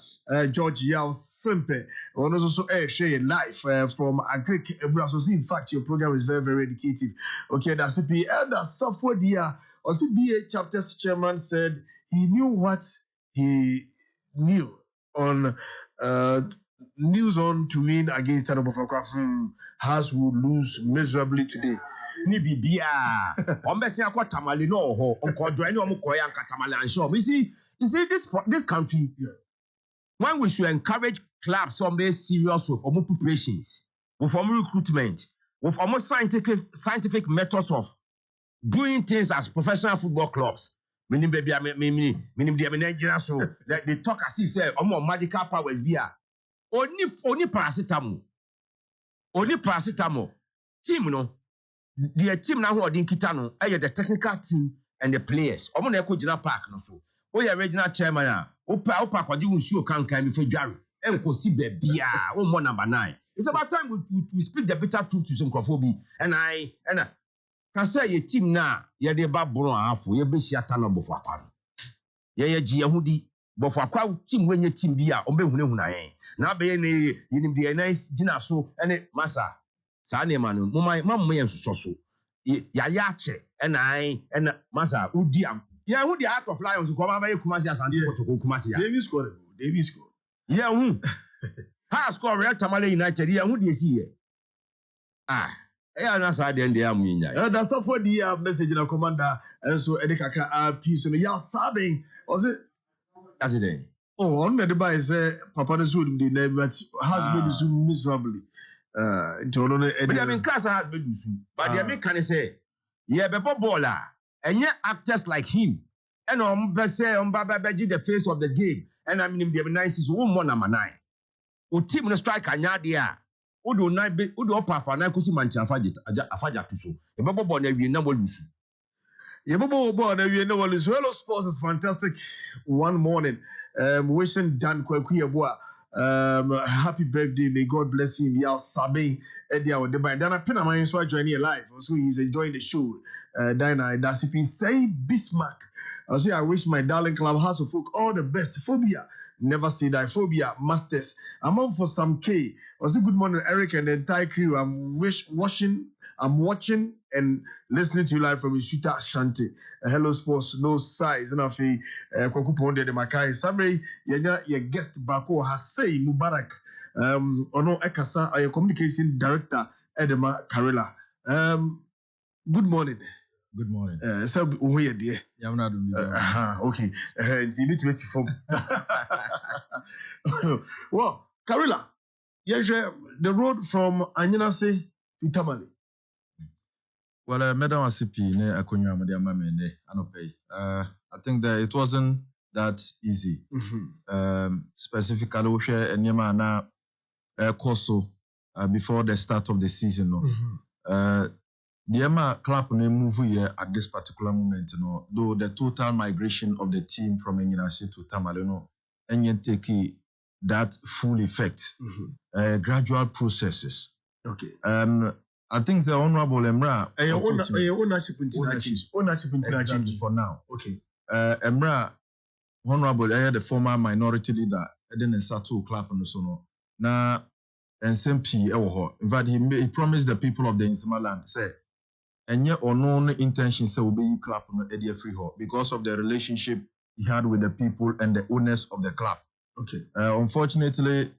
George Yao Simpe. One also share live from Agric Ebrasos. In fact, your program is very, very educative. Okay, that's it. And the software there, or CBA chapters chairman said he knew what he knew on news on to win against Tanobofakwa. Hearts will lose miserably today. Ni bibia ombesi akwa tamale no ho onkodo ani omukoya nkatamale ansho. You see this country, when we should encourage clubs some very serious with almost preparations, with almost recruitment, with almost scientific methods of doing things as professional football clubs. Meaning baby meaning so they talk as if say magical powers bia only paracetamol team no. The team now who are in Kitano, the technical team and the players. Omo na eko jina park no so. O ya regional chairman a, opa kwa di unsuo kan before Jari. enkosi bebia wo mo number 9 it's about time we speak the bitter truth to some crofobia and can say your team na ye de ba bro afo ye be hiata no bofo akwa ye gi yehudi bofo akwa team wenye team bi a ombehunehun na yen na be ye ne yinim de nice gina so ene masa sa na ma no mamma ye nsoso so ya che ena masa udi am ye hu the Heart of Lions ko ba ye Kumasi Asante Kotoko Kumasi ya David scored. ye hu ha score Real Tamale United ye hu de si ye na sa de am nya That's all for the message in a commander and so edikaka piece no ya sabe was it as it on the buy say papa no so the name but has made so miserably into no but I mean Kasa has made you but the me can say yeah bebo ball enye actors like him and be say be the face of the game and I mean the nice is one more number 9 o team no strike anya de a o do 9 be o do opa na kusi manchi afaja to so e bebo ball na wi na bolusu Hello Sports is fantastic one morning. Wishing Dan Kwekuyeboa happy birthday. May God bless him. Yao Sabe Edia Odeba. Dana Pina man so joining you live. Also he's enjoying the show. Dana Dasipi say Bismarck. I say I wish my darling Clubhouse of Folk all the best. Phobia. Never say that. Phobia Masters. I'm on for some K. Also good morning Eric and the entire crew. I'm watching and listening to you live from Isuta Ashanti. Hello Sports, no size. And if Kwaku Ponde de Makai, Samre, your guest Bako Hasei Mubarak, Ono Ekasa, your communication director, Edema Karela. Good morning. Good morning. So, where dear? Yeah, I'm not doing okay. You need to wait for. Well, Karela, the road from Anyinase to Tamale. Well, Madam Asipi, ne akonya amade amame ne anope. I think that it wasn't that easy. Specifically, we share enyema na course before the start of the season. No, the Emma club ne move here at this particular moment. No, though the total migration of the team from Enyinase to Tamale, no, enyen take that full effect. Gradual processes. Okay. I think the Honorable Emra ownership in for now. Okay. Emra Honorable the former minority leader Eden Satu clap on the sono. Na SMP in fact he promised the people of the Insima land say enye unknown intention say will be clap on the free hall because of the relationship he had with the people and the owners of the club. Okay. Unfortunately,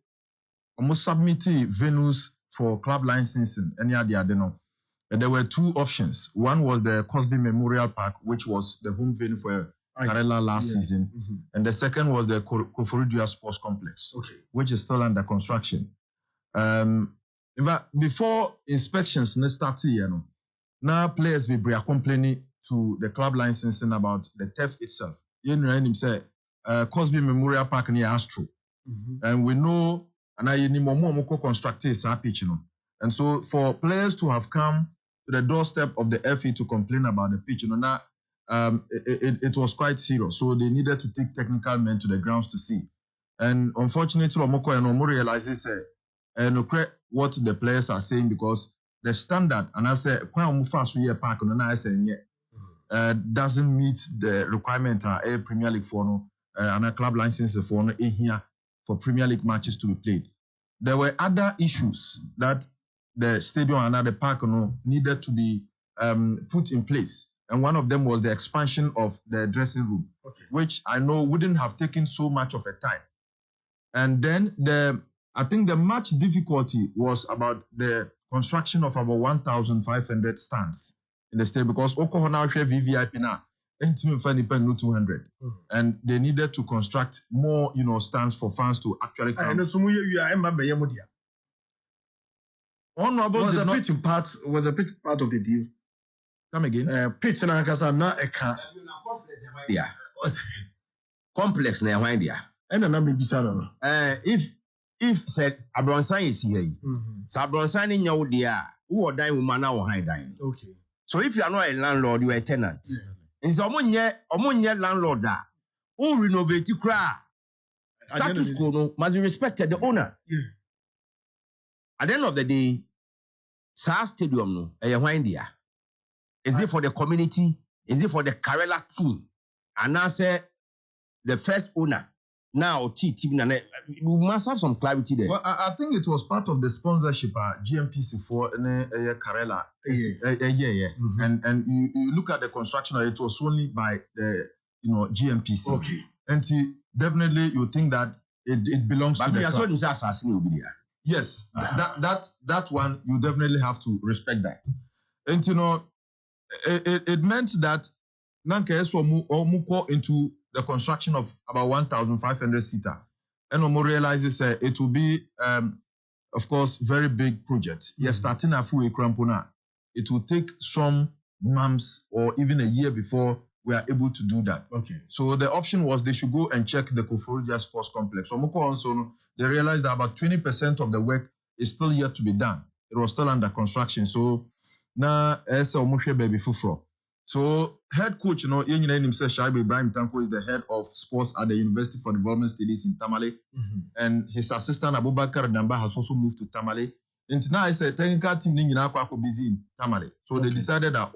almost submitted venues for club licensing, there were two options. One was the Cosby Memorial Park, which was the home venue for Karela last season. And the second was the Koforidua Sports Complex, which is still under construction. In fact, before inspections started, now players will be complaining to the club licensing about the theft itself. Cosby Memorial Park near Astro. And we know and I need more constructed pitch, And so for players to have come to the doorstep of the FA to complain about the pitch, now it was quite serious. So they needed to take technical men to the grounds to see. And unfortunately, Omoko and Omo realizes what the players are saying because the standard, and I say, park doesn't meet the requirement a Premier League for and a club license for here for Premier League matches to be played. There were other issues that the stadium and the park needed to be put in place. And one of them was the expansion of the dressing room, which I know wouldn't have taken so much of a time. And then I think the much difficulty was about the construction of about 1,500 stands in the stadium because Oklahoma VVIP now. 200 and they needed to construct more stands for fans to actually come. Honorable was a pitch part of the deal. Come again. Pitch na kasa na eka. Yeah. Complex na why there. And na me bisa no. If said Abronsan is here. So Abronsan in your there, who dying woman now hide dying. Okay. So if you are not a landlord, you are a tenant. In omunye landlord da. Who renovate cra. status quo no must be respected, the owner. Yeah. At the end of the day, SAR Stadium no, India. Is it for the community? Is it for the Karela team? And I say the first owner. Now, team, we must have some clarity there. Well, I think it was part of the sponsorship GMPC for Karela. Yeah. And you look at the construction, it was only by the GMPC. Okay. And definitely you think that it belongs to the club. Yes, that one you definitely have to respect that. And it meant that Nanka Muko into the construction of about 1,500 seater. And Omo realizes it will be, of course, very big project. Yes, starting a full Krampona. It will take some months or even a year before we are able to do that. Okay. So the option was they should go and check the Koforidua Sports Complex. So Moko also, they realized that about 20% of the work is still yet to be done. It was still under construction. So now, as a baby fufro. So head coach, himself, Shaibu Ibrahim Tanko is the head of sports at the University for Development Studies in Tamale. And his assistant Abubakar Damba has also moved to Tamale. And now I said technical team is busy in Tamale. So they decided that,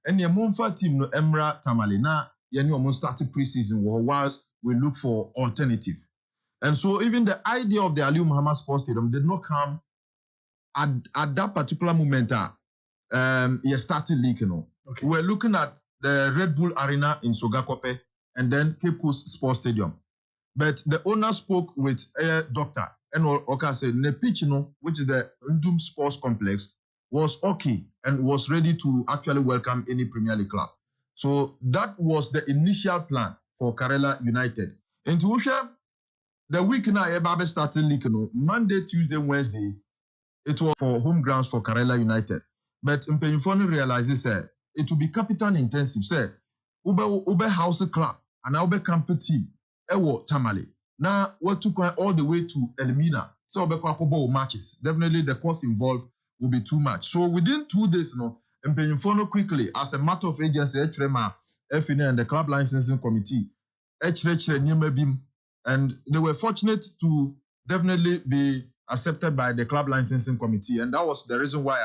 and the Monfa team no Emra Tamale. Now you started preseason whilst we look for alternative. And so even the idea of the Aliu Muhammad Sports Stadium did not come at that particular moment. He started leaking. Okay. We're looking at the Red Bull Arena in Sogakope and then Cape Coast Sports Stadium. But the owner spoke with a doctor and Oka said, the pitch, which is the Ndum Sports Complex, was okay and was ready to actually welcome any Premier League club. So that was the initial plan for Karela United. And to Usha, the week now, Ebabe started leaking. Monday, Tuesday, Wednesday, it was for home grounds for Karela United. But Mpenyufoni realizes it will be capital intensive. Say, Ube House Club and Ube Camp team, Ewo Tamale. Now, we took all the way to Elimina. So, Ube Kwakobo matches. Definitely, the cost involved will be too much. So, within 2 days, Mpenyufoni quickly, as a matter of agency, Echrema, FNA, and the club licensing committee, and they were fortunate to definitely be accepted by the club licensing committee. And that was the reason why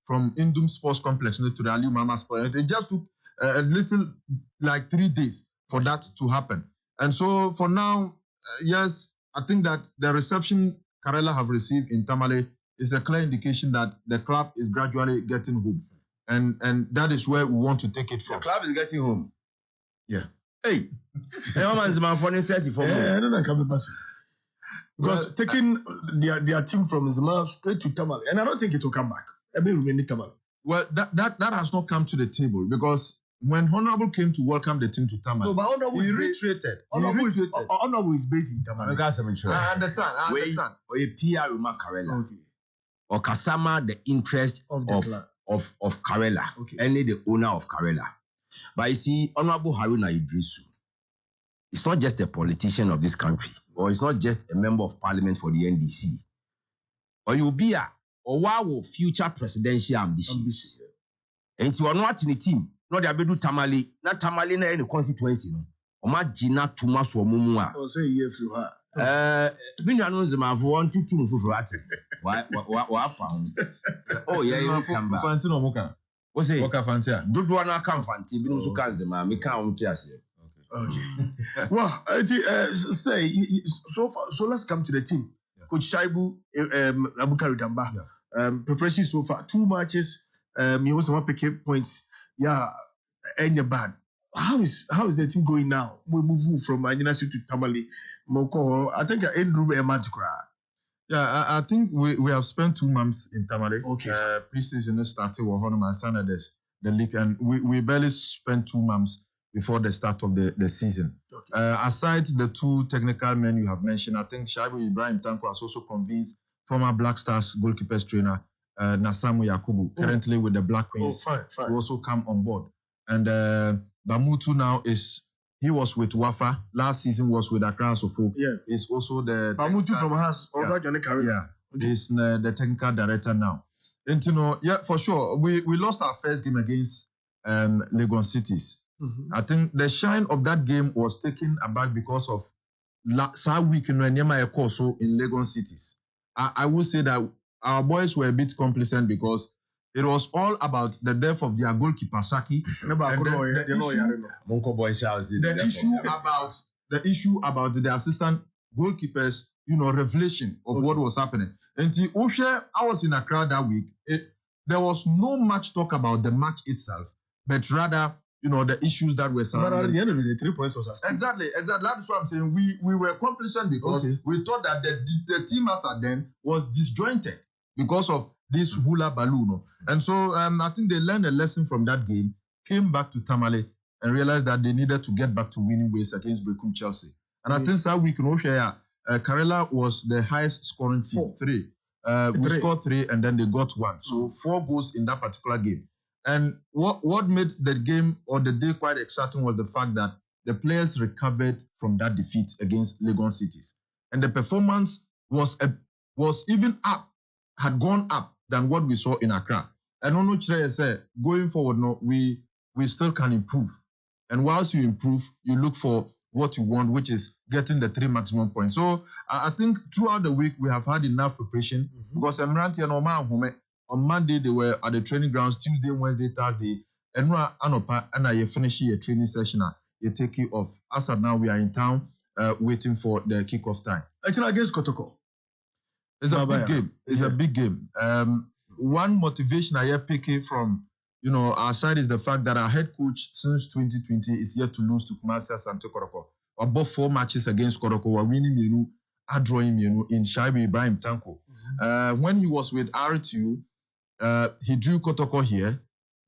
from Indum Sports Complex to the Aliu Muhammad Sports. It just took a little, like 3 days for that to happen. And so for now, yes, I think that the reception Karela have received in Tamale is a clear indication that the club is gradually getting home. And that is where we want to take it from. The club is getting home. Yeah. Hey, because taking their team from Zima straight to Tamale, and I don't think it will come back. It will remain Tamale. Well, that has not come to the table because when Honorable came to welcome the team to Tamale, no, but Honorable he retreated. Honorable is based in Tamale. I understand. Or a PR remark Karela. Okay. Or Kasama, the interest of Karela. Okay. Only the owner of Karela. But you see, Honorable Haruna Idrisu, it's not just a politician of this country, or it's not just a member of parliament for the NDC. Or you'll be or wow future presidential ambitions. And you are not in the team, not the Abedu Tamale, not Tamale na any constituency. No. Oma Gina Tumas or Mumua. I'll say yeah if you have. Been announced the man for one team for Ratty. What? Oh, yeah, you come back. Fantino Moka. What's it? Moka Fantia. Don't want to come Fanti, but also Kanzema, me can't just say. Okay. Well, so let's come to the team. Yeah. Coach Shaibu Abubakar Damba. Yeah. Preparation so far, 2 matches. You also want to pick points. Yeah, and you're bad. How is the team going now? We move from Manchester to Tamale. Moko, I think Andrew Emantikra. Yeah, I think we have spent 2 months in Tamale. Okay. Preseason started with Honor and Sanades, the league, and we barely spent 2 months before the start of the season. Okay. Aside the 2 technical men you have mentioned, I think Shaibu Ibrahim Tanko has also convinced former Black Stars goalkeepers trainer Nasamu Yakubu, currently with the Black Queens, fine. to also come on board. And Bamutu now he was with Wafa. Last season was with Accra Sofo. Yeah. He's also the... Bamutu from us, also Johnny Carrier. Yeah. Okay. He's the technical director now. And for sure, we lost our first game against Legon Cities. I think the shine of that game was taken aback because of last week in so in Lagos cities. I would say that our boys were a bit complacent because it was all about the death of their goalkeeper Saki. The issue about the assistant goalkeepers, revelation of what was happening. And I was in Accra that week. There was no much talk about the match itself, but rather, the issues that were surrounding. But at the end of it, the 3 points was Exactly. That's what I'm saying. We were complacent because we thought that the team as at then was disjointed because of this hula balloon. And so I think they learned a lesson from that game, came back to Tamale, and realized that they needed to get back to winning ways against Brecum Chelsea. And I think that week in Oshaya, Karela was the highest scoring team, 3. We scored 3 and then they got 1. So 4 goals in that particular game. And what made the game or the day quite exciting was the fact that the players recovered from that defeat against Lagos Cities. And the performance was even up, had gone up than what we saw in Accra. And Ono Chire said, going forward, we still can improve. And whilst you improve, you look for what you want, which is getting the 3 maximum points. So I think throughout the week, we have had enough preparation because Emranti and Omar Home, on Monday, they were at the training grounds, Tuesday, Wednesday, Thursday, and Anopa, and I finish a training session, you take it off. As of now, we are in town waiting for the kickoff time. Actually, against Kotoko. It's a big game. It's a big game. One motivation I pick from our side is the fact that our head coach since 2020 is yet to lose to Kumasi Asante Kotoko. Above 4 matches against Kotoko, we're winning Mienu, drawing Mienu in Shaibu Ibrahim Tanko. When he was with RTU, he drew Kotoko here,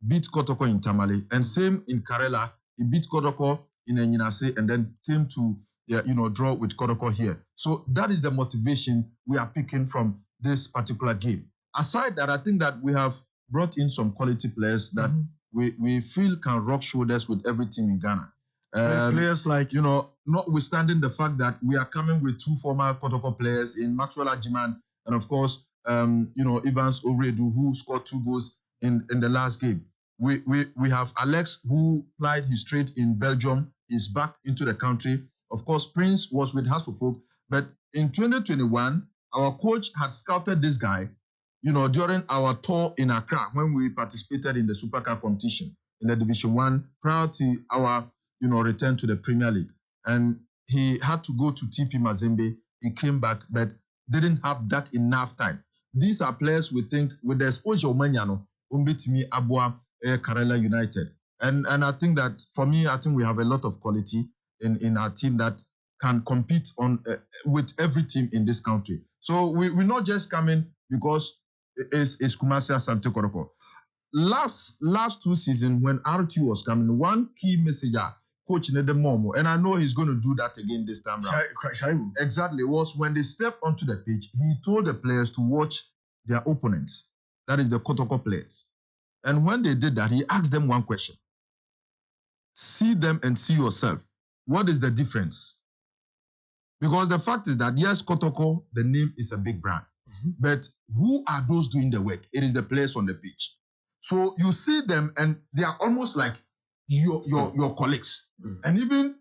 beat Kotoko in Tamale, and same in Karela, he beat Kotoko in Enyinase, and then came to draw with Kotoko here. So that is the motivation we are picking from this particular game. Aside that, I think that we have brought in some quality players that we feel can rock shoulders with every team in Ghana. Players like, notwithstanding the fact that we are coming with 2 former Kotoko players in Maxwell Ajiman and of course, Evans Oredu, who scored 2 goals in the last game. We have Alex, who plied his trade in Belgium, is back into the country. Of course, Prince was with Hasselhoff, but in 2021, our coach had scouted this guy, during our tour in Accra when we participated in the Super Cup competition in the Division 1 prior to our, return to the Premier League. And he had to go to TP Mazembe. He came back, but didn't have that enough time. These are players we think with the exposure of Manyano, Umbitimi Abua, Karela United. And I think that for me, I think we have a lot of quality in our team that can compete with every team in this country. So we're not just coming because it's Kumasi Asante Kotoko. Last 2 seasons when R2 was coming, one key message Coach Nedemomo, and I know he's going to do that again this time around. Exactly, was when they stepped onto the pitch, he told the players to watch their opponents, that is the Kotoko players. And when they did that, he asked them one question. See them and see yourself. What is the difference? Because the fact is that, yes, Kotoko, the name is a big brand. But who are those doing the work? It is the players on the pitch. So you see them and they are almost like your colleagues. And even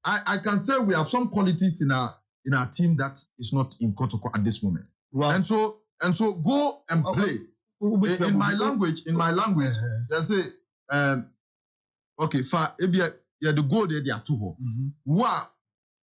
I can say we have some qualities in our team that is not in Kotoko at this moment. Wow. And so go and play. In my language, they say, okay, the goal there, they are too.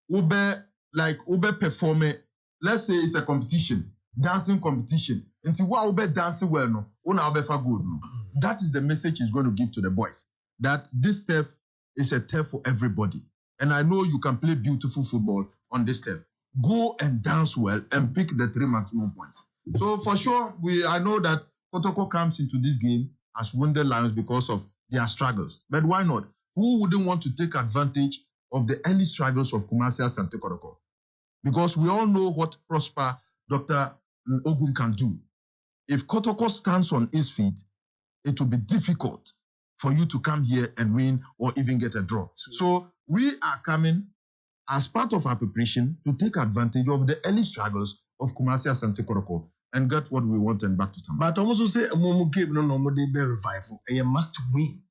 Ube perform it. Let's say it's a competition, dancing competition. Until what ube dancing well no, una ube for good no. That is the message he's going to give to the boys. That this turf is a turf for everybody. And I know you can play beautiful football on this turf. Go and dance well and pick the 3 maximum points. So for sure, I know that Kotoko comes into this game as wounded lions because of their struggles. But why not? Who wouldn't want to take advantage of the early struggles of Kumasi Asante Kotoko? Because we all know what Prosper Dr. Ogun can do. If Kotoko stands on his feet, it will be difficult for you to come here and win or even get a draw. So we are coming as part of our preparation to take advantage of the early struggles of Kumasi Asante Kotoko and get what we want and back to Tamale. But I also say a game no be revival. A must win.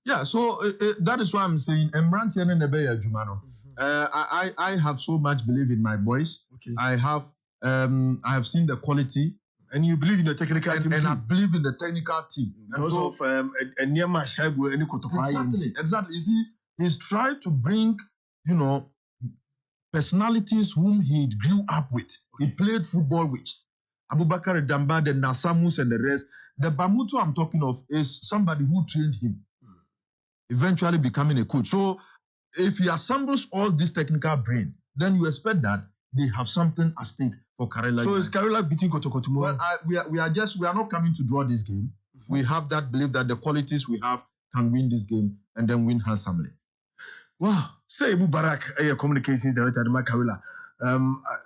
Yeah, so that is why I'm saying Emrantian and Nebeya Jumano. I have so much belief in my boys. Okay. I have seen the quality. And you believe in the technical team And I too? believe in the technical team. Because of Enyema Shaibu and Kotokai. Exactly. You see, he's tried to bring, personalities whom he grew up with. He played football with. Abubakar Damba, the Nasamus and the rest. The Bamuto I'm talking of is somebody who trained him, eventually becoming a coach. So if he assembles all this technical brain, then you expect that they have something at stake for Karela. So is Karela beating Kotoko tomorrow? Well, we are not coming to draw this game. We have that belief that the qualities we have can win this game and then win handsomely. Wow. Say Mubarak, your communications director, the Karela.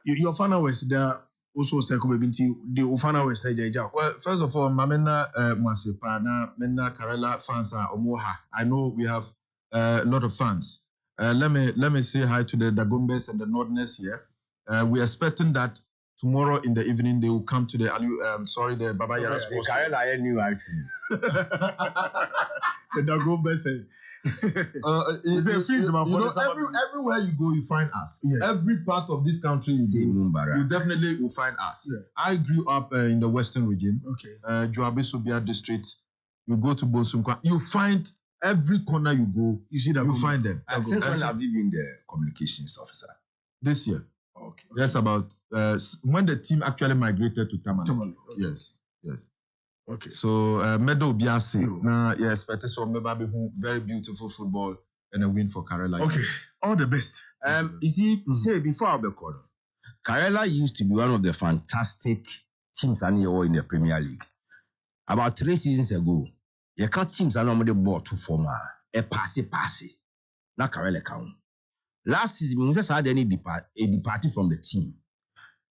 Your final was there also Seko Binti, the final was there. Well, first of all, Mamena Mwasipa, Mena Karela fans are Omoha. I know we have a lot of fans. Let me say hi to the Dagombes and the Nordness here. We're expecting that tomorrow in the evening they will come to the the Baba Yara Sports. Karela new The Dagombes. Everywhere you go, you find us. Yeah. Every part of this country you definitely will find us. Yeah. I grew up in the Western region. Okay. Joabe Sobia district. You go to Bonsunkwa, you find every corner you go. You see that you find them. And since when have you been the communications officer? This year. Okay. Yes, about when the team actually migrated to Tamale. Okay. Yes. Okay. So Meadow Biase. Now, yeah, expected some very beautiful football and a win for Karela. Okay. All the best. You see, say before I call, Karela used to be one of the fantastic teams in the Premier League. About 3 seasons ago, you can't teams are normally bought to form a passe. Not Karela count. Last season, we just had a departure from the team.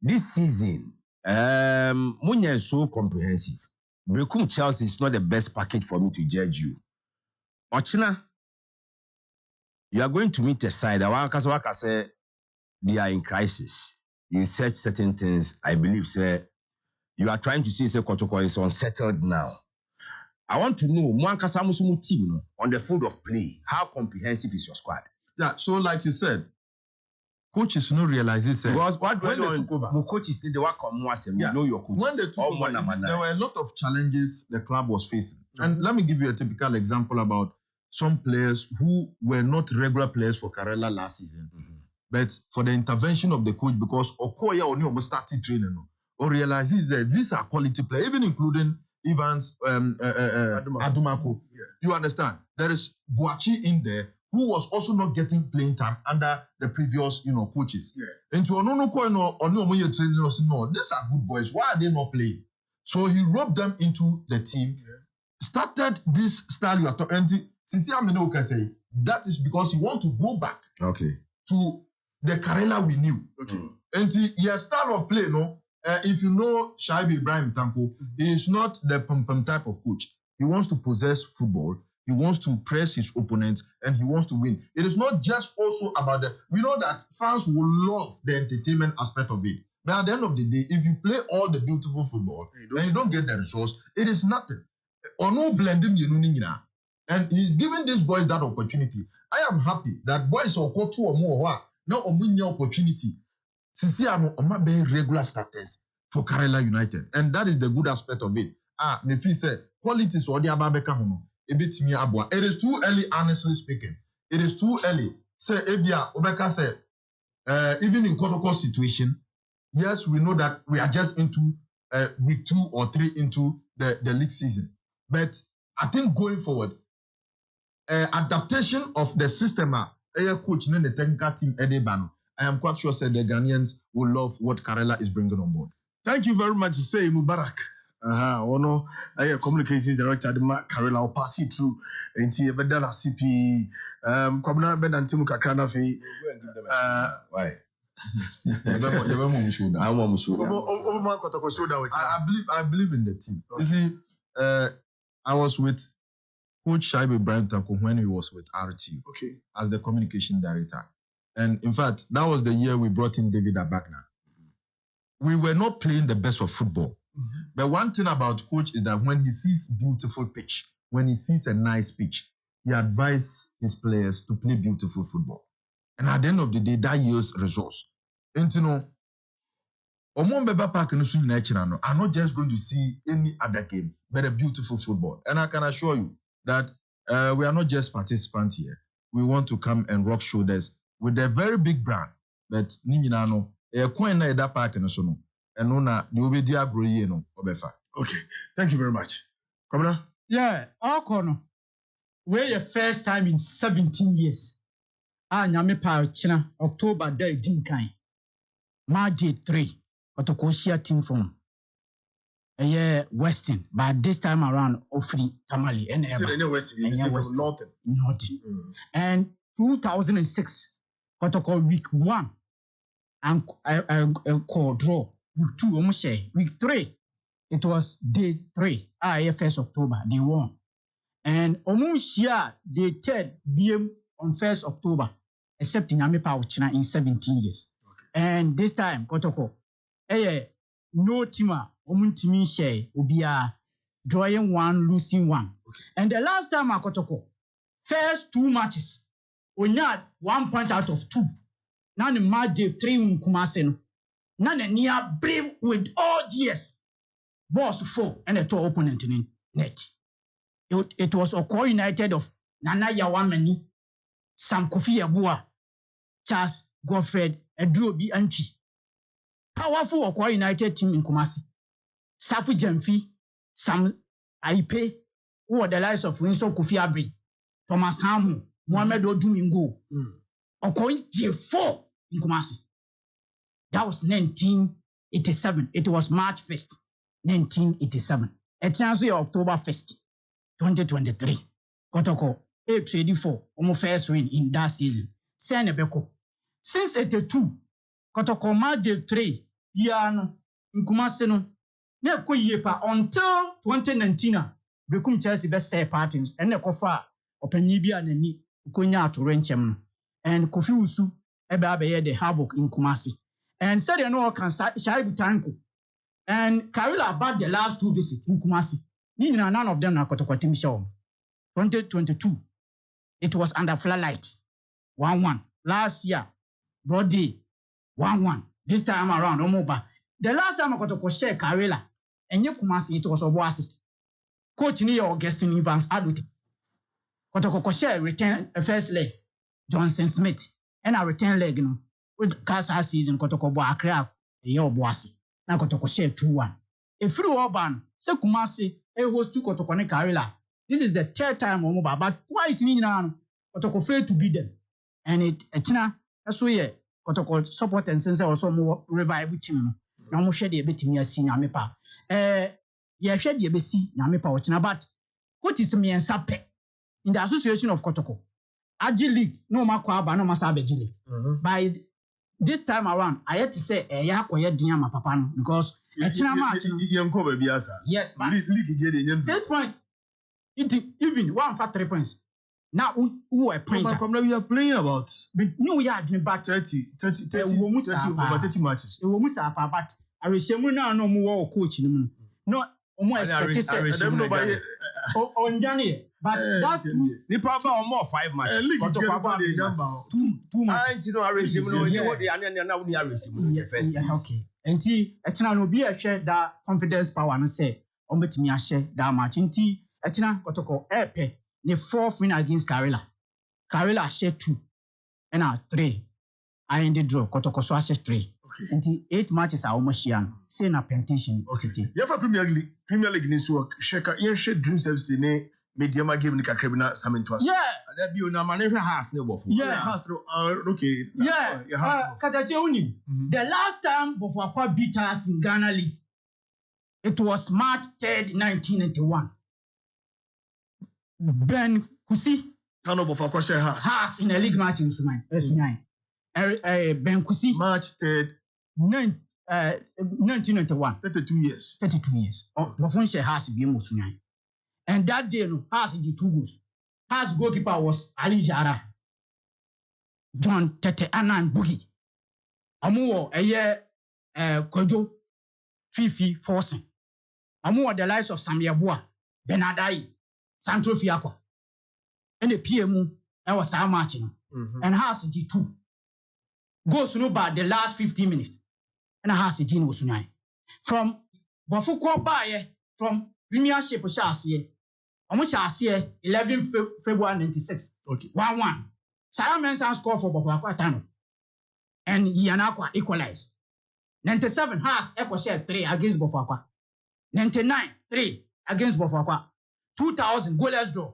This season, Munya is so comprehensive. Brekum Chelsea is not the best package for me to judge you. Ochina, you are going to meet a side that say they are in crisis. You said certain things. I believe, sir, you are trying to say Kotoko is unsettled now. I want to know, Mwankasa Musumu team on the field of play, how comprehensive is your squad? Yeah, so like you said, coaches no realize this. Because what when they took over, coaches need to work on more. You know your coaches. When they took over, there were a lot of challenges the club was facing. And let me give you a typical example about some players who were not regular players for Karela last season. But for the intervention of the coach, because Okoya Oni almost started training, or realizes that these are quality players, even including Evans, Adumako. Yeah. You understand? There is Boachi in there, who was also not getting playing time under the previous, coaches. Yeah. And to no, these are good boys. Why are they not playing? So he roped them into the team, started this style you are talking. And Sisi Amino can say that is because he want to go back to the Karela we knew. And he has style of play, if you know Shaibu Ibrahim Tanko, he is not the pum type of coach. He wants to possess football. He wants to press his opponents and he wants to win. It is not just also about we know that fans will love the entertainment aspect of it. But at the end of the day, if you play all the beautiful football and you don't get the results, it is nothing. Or no blending, and he's giving these boys that opportunity. I am happy that boys will go 2 or more. Now, opportunity. Since I'm be regular starters for Karela United. And that is the good aspect of it. Nefi said, qualities or the Ababeka Hono. It is too early, honestly speaking. It is too early. Say, Ebia, Obeka said, even in Kotoko situation, yes, we know that we are just into week 2 or 3 into the league season. But I think going forward, adaptation of the system, coach, the technical team, Edebano, I am quite sure that the Ghanaians will love what Karela is bringing on board. Thank you very much, say Mubarak. Ono communications director Karela will pass it through into Bedala CP Kwabena Bedantimu Kakrana fe why I believe in the team. You see, I was with Coach Shaibu Ibrahim Tanko when he was with RTU as the communication director. And in fact, that was the year we brought in David Abagna. We were not playing the best of football. But one thing about coach is that when he sees beautiful pitch, when he sees a nice pitch, he advised his players to play beautiful football. And at the end of the day, that yields results. And you know, Omombeba Park in Usunachino are not just going to see any other game, but a beautiful football. And I can assure you that we are not just participants here. We want to come and rock shoulders with a very big brand. But Ninano, a coin na that park in Usuno, and Nona, the Obedia Groyeno, Obefa. Okay, thank you very much. Commander? Yeah, our corner. We're your first time in 17 years. Nyame pa China, October day Dinkai. March 3. Otokoshia team from Western, but this time around Ofri Tamale and Western, from Northern. And 2006, Kotoko week 1 and call draw week 2 almost week 3. It was day 3. 1st October they won, and Omushia day 3rd BM on 1st October, except in Amepa China in 17 years. Okay. And this time Kotoko. No teamer, Omuntimi share, Ubia, drawing 1, losing 1. Okay. And the last time I Kotoko, first 2 matches, we had 1 point out of 2. Now the match 3 in Kumaseno. Now the near brave with all GS. Boss 4 and a 2 opponent in net. It was Oko United of Nana Yawamani, Sam Kofi Abua, Charles Godfred, Edrobi Anchi. Powerful Okwa United team in Kumasi. Sapu Jemfi, Sam Aipe, who are the likes of Winston Kofi Abri, Thomas Hamu, Mohamed Odumingo. Okwa J4 in Kumasi. That was 1987. It was March 1st, 1987. It's now October 1st, 2023. Kotoko, 8-34, almost first win in that season. Senebeko. Since 82, Kotoko March 3. Piano Nkumaseno na koyepa until 2019 Bekum Chelsea best say partings and na kofa opanyi bia nani konya atoro nchem no and Kofi Usu ebe abeye the havoc in Kumasi and said you know can Shaibu Tanko and Karila about the last 2 visits in Kumasi none of them na Kotoko team show 2022 it was under floodlight 1-1 last year broad day 1-1. This time around, Omoba. The last time I got to share Karela, and you Kumasi, it was Obuasi. Coach Neil Augustine Evans Aduti. Kotoko share return a first leg, Johnson Smith, and a return leg with Casa season Kotoko Boakra, a year Obuasi. Now Kotoko share 2-1. A through Urban, Se Kumasi, a host to Kotoko Karela. This is the 3rd time Omoba, but twice in Iran, Kotoko failed to beat them. And it, China, that's why. Kotoko support and sense also more revive team. Na mo hwe de betimi asi nyame pa. Ye hwe de besi nyame pa ochina but coach is me ensape in the association of Kotoko. Agi league no makwa aba no masa abeji league. By this time around I had to say ya akoye din ama papa no because echina match no yenko ba bia sa. Yes man. League je de 6 points. It even 1 for 3 points. Now who are playing? We are playing about no yeah but 30 matches. We almost but I reshemu na no mo coach no almost expected on January but that ni papa more 5 matches. Two matches. You know I reshemu no you what the na we reshemu first. Okay. Enti etina no be a share that confidence power no say on betimi a share that match enti etina Kotoko epe the 4th win against Karela. Karela share 2 and 3. I ended draw. Kotoko so share 3. Okay. And 8 matches are almost here. Say na pentation. Okay. You have Premier League in this work. Sheka yen share dreams FC ne medium game ni kakrebi na samentwas. Yeah. There be na manager has no bofo. Yeah. Has okay. Yeah. Katachi uni. The last time Bofo Akwa beat us in Ghana League, it was March 3rd, 1991. Ben Kusi Kano Bofo Akwa share has in a league match in Sunyai. Ben Kusi March 3rd, 1991. 32 years. 32 years. Bofo share has be mo Sunyai. And that day no has the 2 goals. Has goalkeeper was Ali Jara. John Tete Anan Boogie. Amuwo Kojo Fifi Forcing. Amuwo the likes of Samia Boa, Benadai, Santro Fiakwa. and the PMU, I was our matching, and has a G2. Goes no by the last 15 minutes, and I has a Gene was from Bafuko Baye, from Premiership of Chassis, almost Chassis, 11 February 96. Okay. 1-1. Sarah Mensah scored for Bafuako, and Yanaqua equalized. 97 has Echo share 3 against Bafuako. 99 3 against Bafuako. 2000 goalless draw.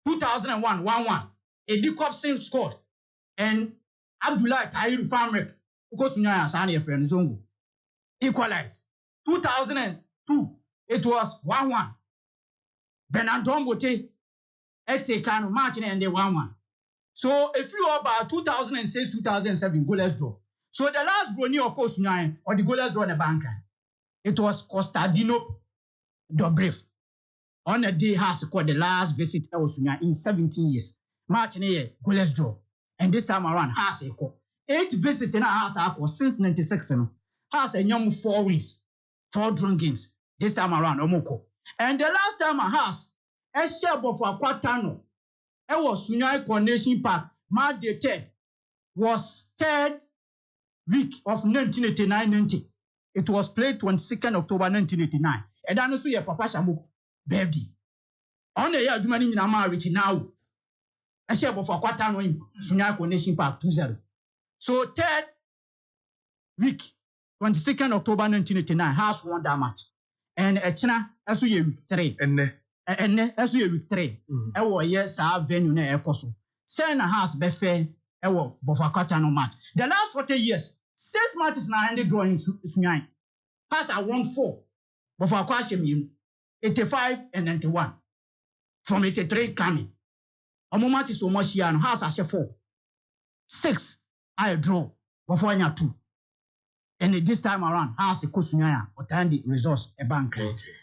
2001 1-1. Eddie Cobson scored, and Abdullah Tahiru Famrek, because Sunya Sani friend Zongo, equalized. 2002 it was 1-1. Benanton Bote Ete Kanu Martin and they 1-1. So if you are about 2006-2007 goalless draw. So the last Brony of course or the goalless draw in the bank, it was Kostadino Dobrev. On the day has scored the last visit Elsunya in 17 years. Martin a goalless draw. And this time around has a 8 visits in a house since 96. Has a young 4 wins, 4 drawn games. This time around Omoko. And the last time I has a share of Aquatano. It was Sunyai Coronation Park. March the 3rd was 3rd week of 1989-90. It was played 22nd October 1989. And then also your Papa Shamuko birthday. On the year Jumani Nama Richie now. A share of Aquatano in Sunyai Coronation Park 2-0. So 3rd week, 22nd October 1989, has won that match. And China, as we week 3. And as we week 3. Yes, our venue na ekoso. Sena has befe ewo Bofakata no match. The last 40 years, 6 matches now ended drawing Sunyai. Has I won 4. Bofakwa 85 and 91. From 83 coming. Omo match is so much here and has a 4. 6 I draw before 2. And this time around, has a Kosunya or the resource a bank.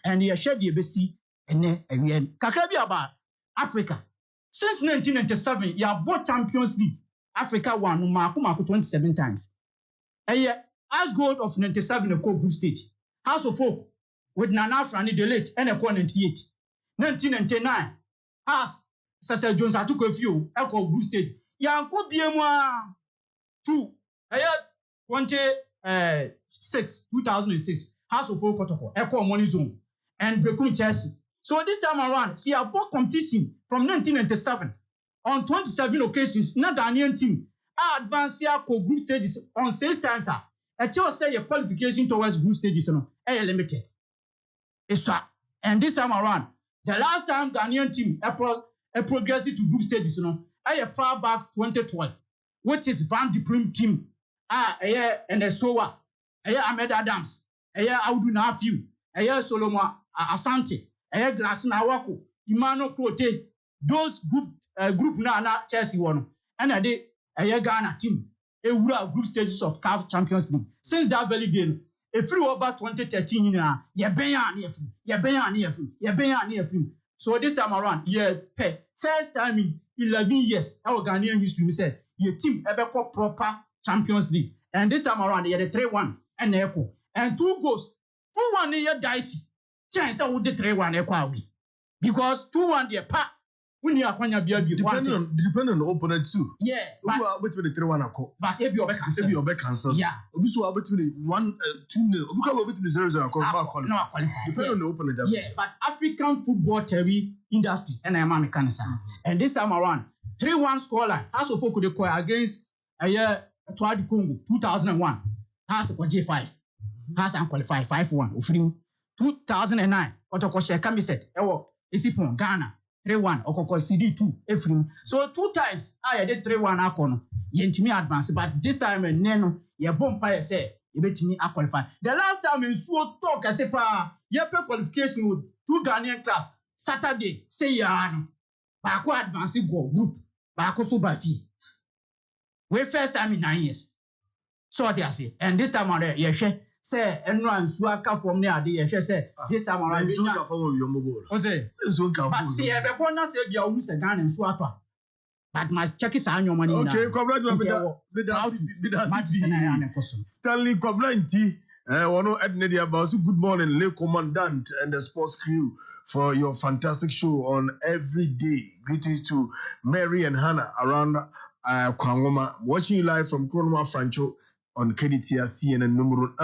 And you share the ABC and then Kakabi about Africa. Since 1997, you have both Champions League. Africa won Makumako 27 times. A year as gold of 97 a co-group stage. House of Folk with Nana Frani the late and a 98. 1999 has Cecil Jones I took a few echo group stage. Yanko BMA 2 a year 2006 House of Folk protocol echo money zone and Bekun Chelsea. So this time around, see our both competition from 1997 on 27 occasions, not the Ghanaian team. I advance here group stages on 6 times. I just say your qualification towards group stages are limited. And this time around, the last time Ghanaian team progressed to group stages, I far back 2012, which is Van de Prim team. And the Sowa, Ahmed Adams, Audu Nafiu, Solomon Asante. Glass Nawako, Imano Prote, those group na Chelsea won. And a day a Ghana team, a group stages of CAF Champions League. Since that very day, a few over 2013, so this time around, first time in 11 years, our Ghanaian history said, your team ever called proper Champions League. And this time around, they had a 3-1 and echo. And 2 goals, 2-1 in your dicey. Chance I would the 3-1 equally. Because 2-1 the pa when you are depending on the opponent too. Yeah. But between the 3-1 but if you're back cancel. Yeah. Obiso between 1-2-0. Obuka between 0-0 and qualify. No qualify. Depending on the opponent. Yeah, but African football theory industry and I'm mechanic. And this time around, 3-1 scoreline. House of Folk could acquire against a year Tuadi Congo 2001. Has a J5. Has unqualified 5-1 offering 2009, Otokoshe Kamiset, Isipon, Ghana, 3-1, Okoko CD2, Ephraim. So 2 times, I did 3-1 Akono, Yentimi advance, but this time, Neno, ye bumpire say, you bet me a qualify. The last time in so talk, I say, Yepe qualification with 2 Ghanaian clubs, Saturday, say Yan, Bako advance go group, Bako Subafi. We first time in 9 years. So what I say, and this time around, ye say everyone swaka from near the say this time around. Swaka from your mobile. Say but see every bonus say be a say Ghana and swaka. But my check is on your money. Okay, congratulations. Stanley Koblanti One Ednedy about good morning, Le Commandant and the sports crew for your fantastic show on every day. Greetings to Mary and Hannah around Kwangoma. Watching you live from Kronoma Francho on KDTRC and number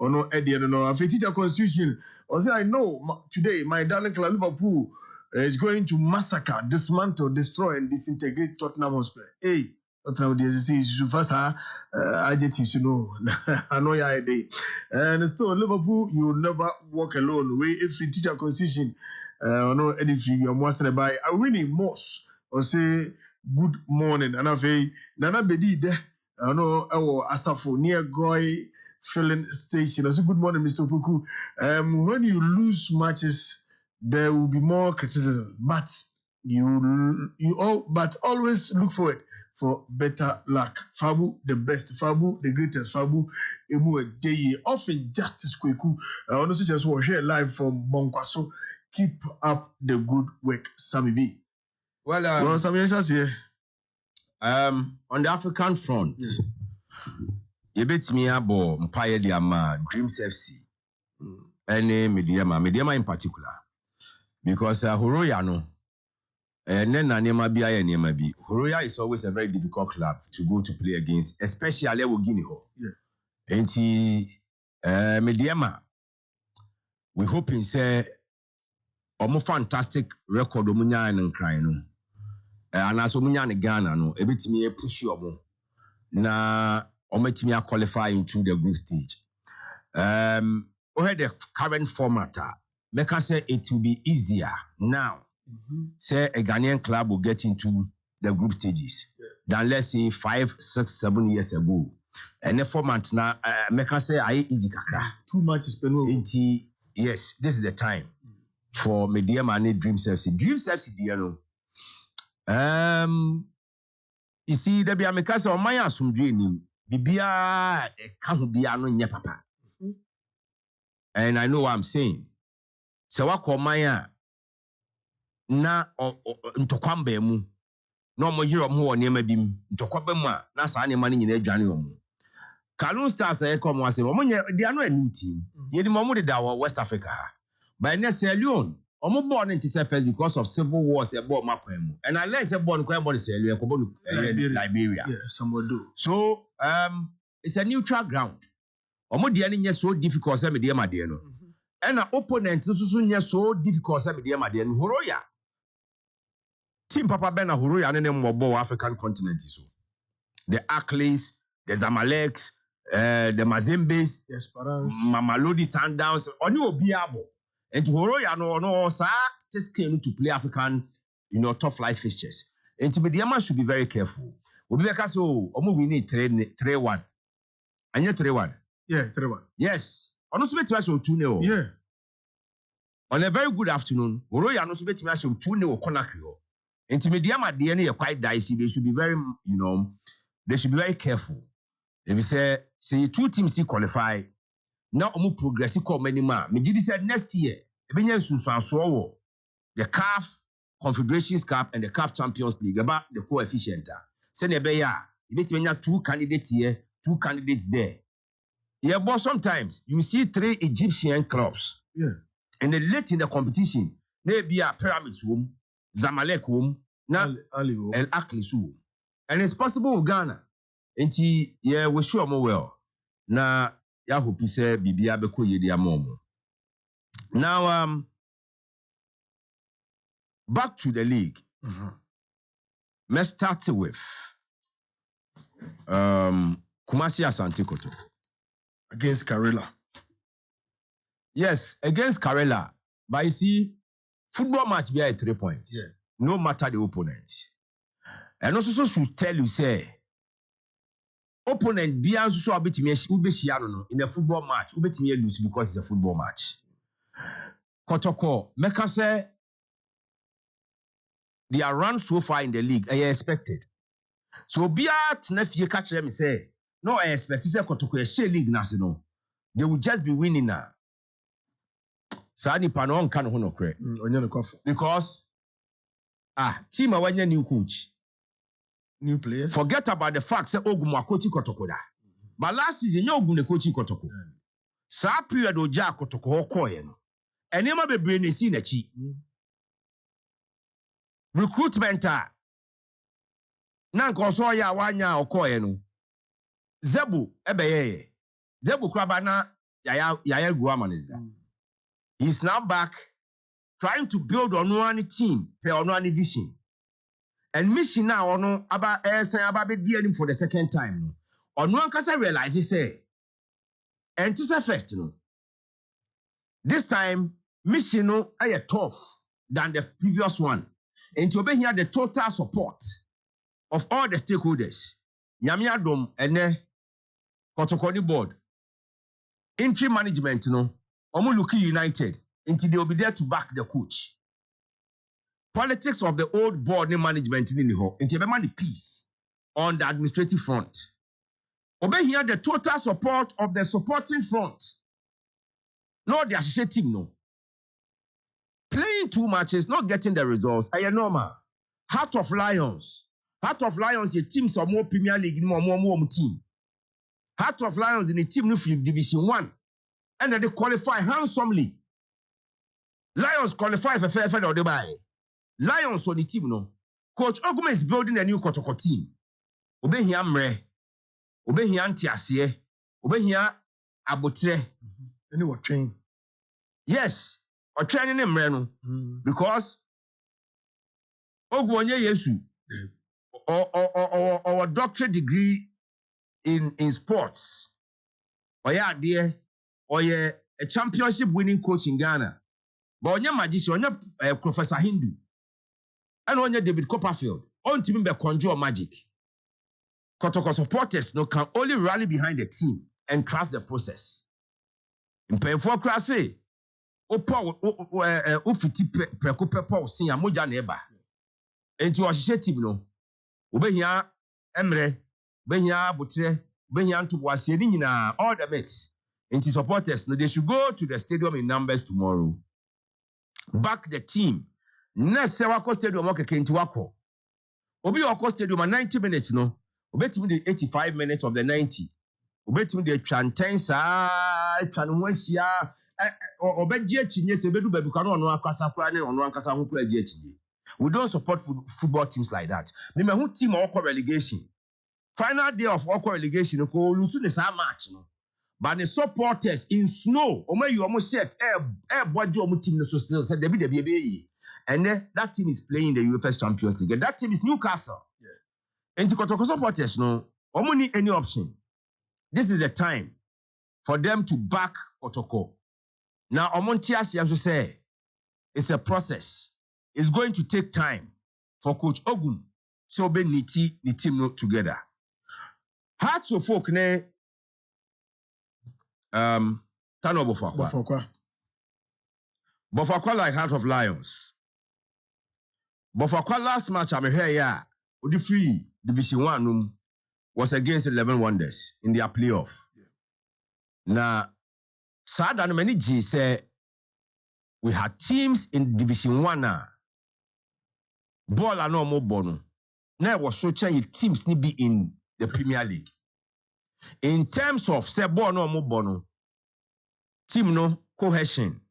Ono Eddie and no teacher constitution. I know today my darling club Liverpool is going to massacre, dismantle, destroy, and disintegrate Tottenham Hotspur. Hey, Tottenham is first adjectives, you know. I know your idea. And still, Liverpool, you will never walk alone. We if you teach a constitution, no anything you are more by a winning Moss or say good morning. And I say, Nana Bedi there. I know Asafo near Goy filling station. I say good morning, Mr. Puku. When you lose matches, there will be more criticism, but but always look forward for better luck. Fabu the best, Fabu the greatest, Fabu Emu Deye. Often Justice Kweku. I also just want to hear live from Bonkwaso. Keep up the good work, Sammy B. Well, Sammy here. On the African front, you bet me about Mpaya Diama, Dreams FC, any Mediama in particular. Because Horoya no, and then Nema Bia and Nema B. Horoya is always a very difficult club to go to play against, especially Alewo Guinea. Yeah. And Mediama, we hoping say a fantastic record Omunya and crying. And as Omunya and Ghana no, a bit me push you na ometimi qualify into the group stage. We had the current format. Make us say it will be easier now. Say a Ghanaian club will get into the group stages than let's say 5, 6, 7 years ago. And the format now make us say I easy kakra. Too much is penalty. Yes, this is the time for Mediama and Dreams FC. Dreams FC, you know. You see, there be a mekasa on my asum dream. Bibia can't be no papa. And I know what I'm saying. So what call Maya na ntokwamba mu no mo yiro mo woni mabim ntokwaba mu a na sa ne mane nyina adwane omu Kanoon Stars e come wase mo nye they are no a new team yedi mo mo de da West Africa by next Leon omo born into first because of civil wars e born makwan mu and unless e born kwan born Sierra Leone ko born Liberia yeah somebody do so it's a neutral ground omo de ne nye so difficult say me de ma de no and an opponent so difficult say me de ma de no Horoya team Papa Ben Horoya ne mbobo African continent so the Aklis the Zamaleks the Mazembes the Esperance Mamelodi Sundowns oni obiabo and Horoya no sir just came to play African top flight fixtures and Mediama should be very careful obi be ka so omo we need 3-1 anya 3-1 yeah 3-1 yes ono so betima so 2-0 yeah on a very good afternoon Horoya no so betima so 2-0 Conakry and Mediama de ne quite dicey they should be very they should be very careful if you say two teams qualify now omo progress come many ma me gidi said next year e benya sunsuanso the CAF Confederations Cup and the CAF Champions League about the coefficient say na be ya e beti benya 2 candidates here 2 candidates there yeah but sometimes you see 3 Egyptian clubs yeah and then late in the competition they be a Pyramids home Zamalek home na El Akli home and it's possible with Ghana enti yeah we sure more well na ya hope say bibia be ko yedi amomo now back to the league. Let's start with Kumasi Asante Kotoko against Karela. Yes, against Karela. But you see, football match be at 3 points. Yeah. No matter the opponent. And also should tell you, say, opponent be also so a bit in a football match, lose because it's a football match. Kotoko, Meka say their run so far in the league, I expected. So be at nephew catch them say, no, I expect say Kotoko a share league national. They will just be winning now. Sani Panon can no credit. Because team awanya new coach. New players. Forget about the fact say Ogumwa coach Kotoko da. But last season you Ogun coach Kotoko. Saa period Oja Kotoko koye no. Enema bebre ne si n'achi. Recruitment na nka ọsọ ya wanya okoye no. Zebu ebeye. Zebu kraba na yaya guama nida. He's now back trying to build on one team, on one vision. And mission now ono aba be dealing for the second time no. On one kasa realize say and this first no. This time mission no ay tough than the previous one. And to be here the total support of all the stakeholders. Nyame adom ene Kotokoni board. Interim management no. Omuluki United. Until they will be there to back the coach. Politics of the old board management in the until they the peace on the administrative front. Obey here the total support of the supporting front. No, the associate team no. Playing 2 matches, not getting the results. I normal. Heart of Lions. Heart of Lions, a team some more Premier League, more team. Heart of Lions in the team no Division 1. And then they qualify handsomely. Lions qualify for fair or they buy. Lions on the team no. Coach Oguma is building a new Kotoko team. Obey here Mre. Obey here Antiasie. Obey here Abotre. Any what train? Yes. Or training him Mre no. Because Ogwonye Yesu or doctorate degree in sports. Or yeah, dear, or yeah, a championship winning coach in Ghana. But onye magician, onye Professor Hindu, and onye David Copperfield, on team be conjure magic. Kotoko supporters no can only rally behind the team and trust the process. In painful classy, opa ufiti preko pepo sin amoja neba. Enti ohye team no, obehia Emre, obehia Butre, obehia Ntubuase ni nyina all the mates. Enti supporters no, they should go to the stadium in numbers tomorrow. Back the team. Next wako stadium okeke nti wako. Obi wako stadium 90 minutes no. Obetimi the 85 minutes of the 90. Obetimi the twanten saa twanho ahia obegie chinye se bedu bedu kan ono akasa kra ne ono ankasa ho kra gie chinye. We don't support football teams like that. Me who team or relegation. Final day of all relegation ko lose ne sa match no. But the supporters in snow, you almost said, team still said, and then that team is playing the UEFA Champions League. And that team is Newcastle. Yeah. And to Kotoko supporters, no, need any option. This is the time for them to back Kotoko. Now, Omontias Yamso say, it's a process. It's going to take time for Coach Ogum so be niti the team together. Hearts of folk ne. Tano Bofakwa. Bofakwa like Heart of Lions. Bofakwa last match I'm here, yeah. The free Division 1 was against 11 Wonders in their playoff. Yeah. Now, Sada and Maniji say we had teams in Division 1 now. Ball and no more bono. Now was so change teams need be in the Premier League. In terms of say ball no more bono, team no cohesion.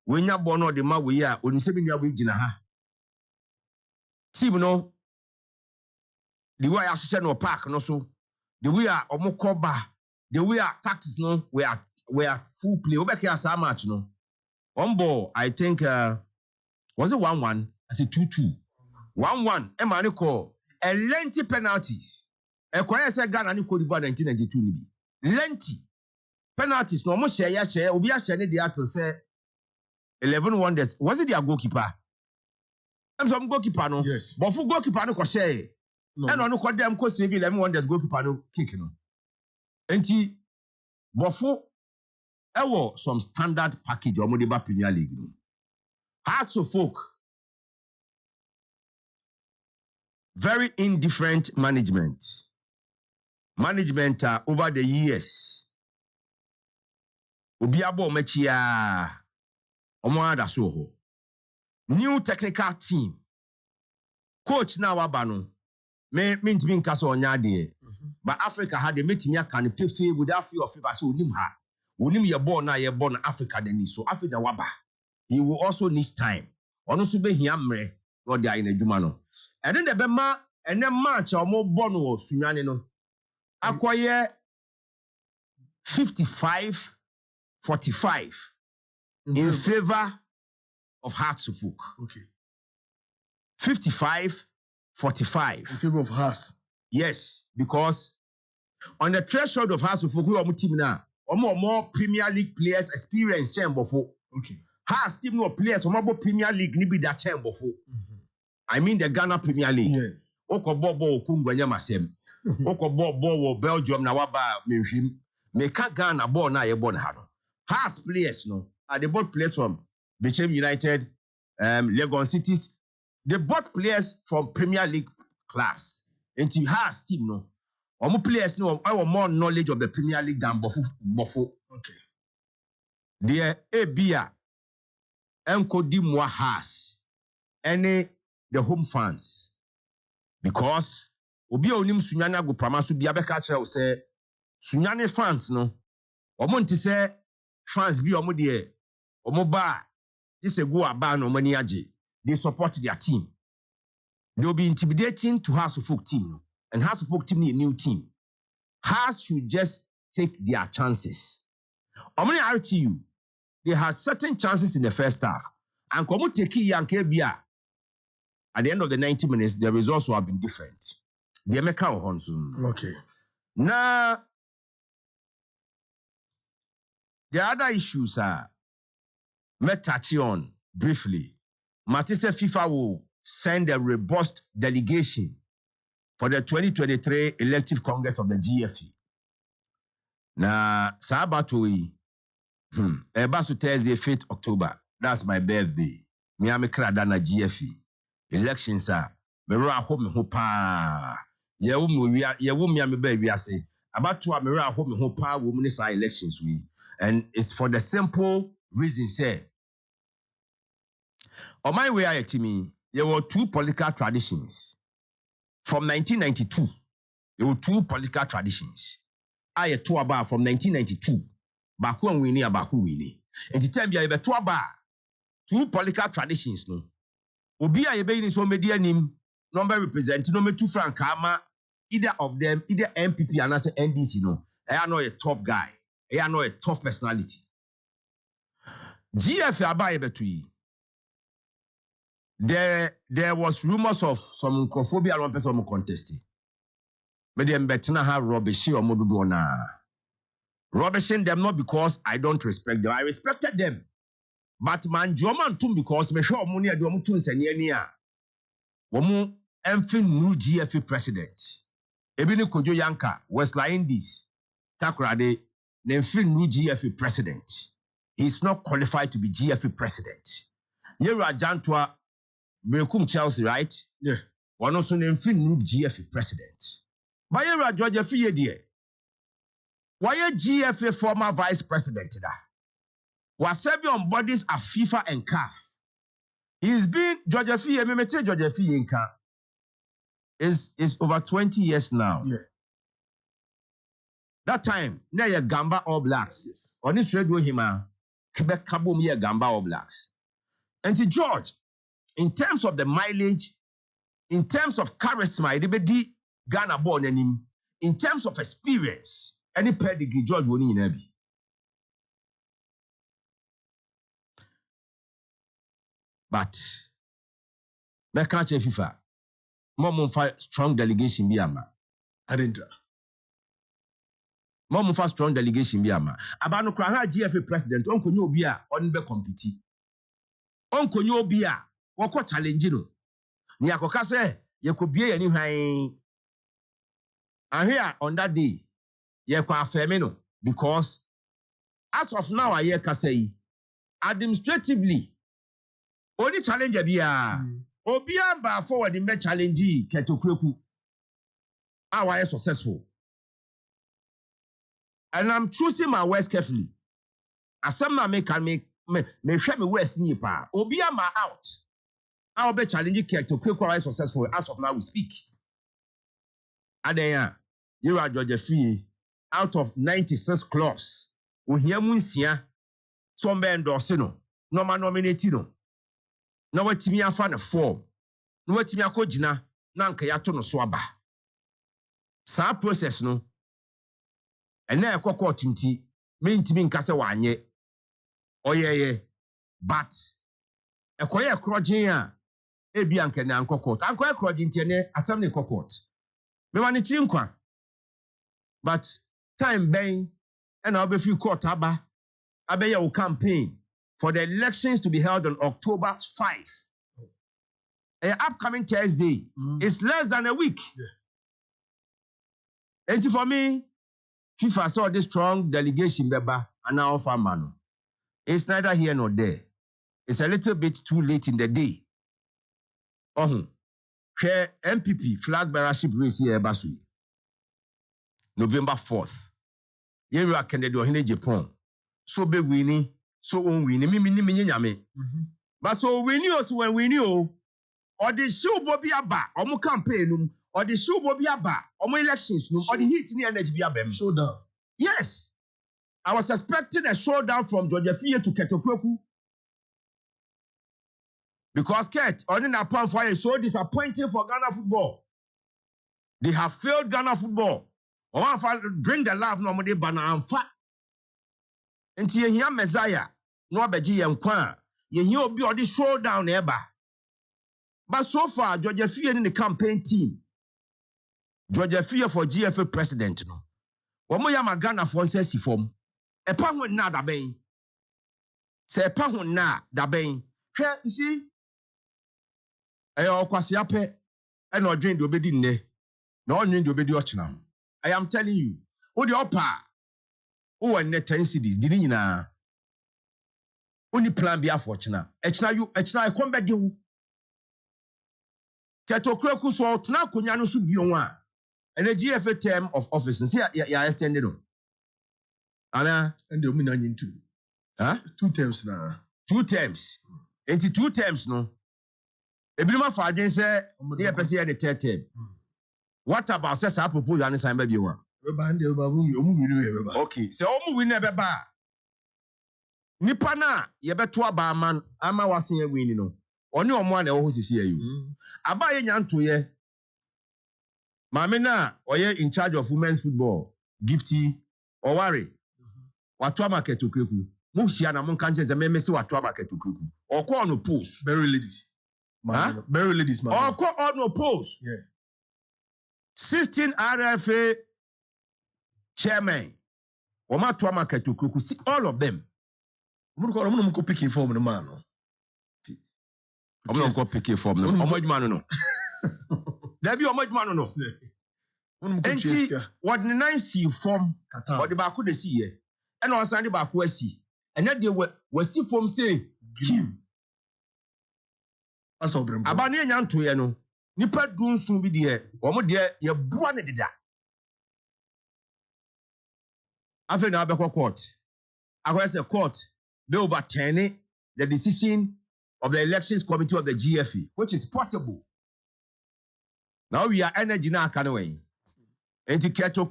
When ya bono the ma we ya onisemi nya we gina ha. Team no the way I no park no so the way omokoba the way tactics no we are full play. Obeke as a match no. On ball I think was it 1-1? I said 2-2. 1-1. Emani call a lengthy penalties. Ekwaya say Ghana ni Cote d'Ivoire 1992 ni bi. Lengthy penalties no almost share obi a share ne dey at say 11 Wonders. Was it their goalkeeper? I'm some goalkeeper no. Yes. But for goalkeeper no ko share. No. And no ko dem ko save 11 Wonders goalkeeper no kick no. Enti bofo ewo some standard package omo dey ba Premier League no. Hearts of folk. Very indifferent management. Management over the years. Obiabo mechia omo ada so ho. New technical team. Coach na wabano. Me ntimi nka so onya de. But Africa had the metimi aka ne pefe without fear of favor so onim ha. Unim ye born na ye born Africa then so Africa waba. He will also need time. Ono so be hiamre no dey in adwuma no. And then the bema and then match omo born wo Sunyane no. Akoye 55-45 in favor of Hearts of Oak. Okay. 55-45 In favor of Hearts. Yes, because on the threshold of Hearts of Oak, we are team now. More Premier League players experience chamber for. Okay. Hearts team no players more Premier League ni be that chamber for. I mean the Ghana Premier League. Yeah. Oko bobo okungwanya masem. Oko bobo wo Belgium na waba mehwim. Meka Ghana ball na ye born ha no. Hearts players no are the both players from Bechem United, Legon Cities. They bought players from Premier League clubs. And to Hearts team no. Omo players no have more knowledge of the Premier League than Bofo. Okay. The Abia Enko di mwa Hearts. Any the home fans. Because obi onim Sunyane go pramasu bi abeka kire say Sunyane fans no. Omo nti say fans bi omo de omo ba this a go aba no mani age. They support their team. They will be intimidating to Hearts of Oak team. No? And Hearts of Oak team need a new team. Hearts should just take their chances. How many RTU? They had certain chances in the first half. And come take Yanke Bia. At the end of the 90 minutes, the results will have been different. The Emeka Ohonsun. Okay. Now, the other issues are met touch on briefly. Matisse FIFA will send a robust delegation for the 2023 elective Congress of the GFE. Na Sabatoi, Ebasu Thursday, 5th October. That's my birthday. Miami Kradana GFE. Elections are Mera home hopa. Yewu Miami baby I say. About to Mera home hopa women elections we. And it's for the simple reason say. On my way to me, there were two political traditions. From 1992, there were two political traditions. I had two about from 1992. Baku and Winnie, Baku Winnie. And the time you have two political traditions. No, Obi I be in so media nim number represent no me two frank ama either of them, either MPP and as NDC. No, I know a tough guy. I know a tough personality. GF abaye betui. There was rumors of some Nkrophobia one person contesting. But them betina have rubbish or modudo na. Rubbishing them not because I don't respect them. I respected them. But man Joman too because me sure money adu omu tun senye ni a. Womu emfi new GFA president. Ebi ni Kojo Yanka, Westland Indies, Takoradi, nemfi new GFA president. He's not qualified to be GFA president. Yera Jantwa Bekum Chelsea, right? Yeah. One also named new GFA president. Bayera Georgia Fiye dear. Why a GFA former vice president? Was serving on bodies of FIFA and CAF. He's been Georgia Fiye, me tell Georgia Fiye in CAF. Is over 20 years now. Yeah. That time, now you Gamba All Blacks. On this radio him, Quebec Kabum ye Gamba All Blacks. And to George, in terms of the mileage, in terms of charisma, it Ghana born him. In terms of experience, any pedigree George woni nyina bi. But me can't che FIFA. Mom fa strong delegation bi ama. Arendra. Mom fa strong delegation bi ama. Aba no kra ha GFA president onkonye obi a on be compete. Onkonye obi a woko challenge no. Ni akoka se yekobie yani hwan. And here on that day, yekwa afemi no because as of now I hear say administratively only challenge bia obi amba forward the challenge Ketokweku how are successful. And I'm choosing my words carefully. As some na make share me words ni pa obi amba out. How be challenge Ketokweku how successful as of now we speak. Adenya, you are Georgia Fiye out of 96 clubs ohia mu nsia so mbe endorse no no ma nominate no na watimi afa ne form na watimi akogina na nka yato no so aba sa process no ena ekọ court nti me ntimi nka se wanye oyeye but ekoye ekrogin a ebi anka na nkọ court anko ekrogin nti ne asem ne court me wani chi nkwa but time ben ena obefi court aba abeye wo campaign for the elections to be held on October 5. Upcoming Thursday. It's less than a week. And for me, FIFA saw this strong delegation beba and now offer man. It's neither here nor there. It's a little bit too late in the day. Share MPP flag bearership race here Basui. November 4th. Here we are candidate in Japan. So be winning, so on winning. Me. But so we knew us when we knew. Or the show Bobby Abba, or more campaign, or the show Bobby Abba, or more elections, or the heat in the energy BM. Showdown. Yes. I was expecting a showdown from Georgia Fia to Ketokroku. Because Ket, on a palm fire is so disappointing for Ghana football. They have failed Ghana football. Or if I bring the love normally banner and fat. And here here Messiah, no beji and kwa. Ye here be on the showdown ever. But so far, Georgia Fia in the campaign team. Georgia Fia for GFA president. No. Omo yama Ghana for si form. E pa ho na da ben. Se pa ho na da ben. Hwe, you see? Okwasi ape e na odwen de obedi nne. Na onwen de obedi ochina. I am telling you. O de opa. O won net 10 cities di nyina. Oni plan bi afọ ochina. Echina e kombe de wo. Ketokroku so tena konya no so bion a ene GFA term of office nsi ya extended no ana And the woman in 2. Huh? 2 terms now. 2 terms enti 2 terms no ebinuma fa adwen se dey pese ya the third term. What about say sa proposal an sign ba bi wa Beba and the babu omu winu ye beba. okay se omu win e beba nipa na ye beto aba man ama wasen ya win no oni omo na e ho sisi ayu aba ye nyanto ye mame na oye in charge of women's football Gifty Oware watu market okreku mu hia na mon kanche ze memese watu market okreku okọ on post Berry ladies. Huh? Berry ladies man. okọ on post Yeah. 16 RFA chairman watu market okreku see all of them Omu ko picking form the man. omo go pick form no omo adwuma no da bi omo adwuma no enti what the nice form or the baako de si ye e na osan de baako asi ene de wasi form say kim Asa obrembo. aba na nya nto ye no nipa dunsun bi de omo de ye bua ne deda afa na abekọ court say court they overturn the decision of the elections committee of the GFA, which is possible. Now we are energy na aka way. Enti keto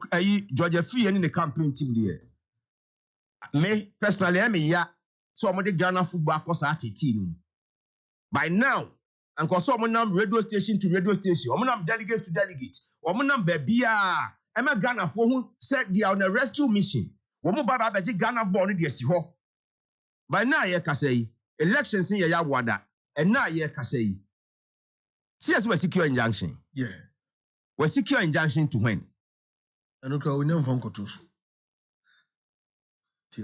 Georgia Fia in the campaign team there. Me personally am ya so mo de Ghana football kosa atiti. By now, and cause some nam radio station to radio station, omo nam delegate to delegate, omo nam bebia e Ghana for who said they are on a rescue mission. Omo baba beji Ghana born dey si ho. By now ye ka say elections in ya wada and now ye ka say CS we secure injunction. Yeah. We secure injunction to when? And okay, we never found kotus.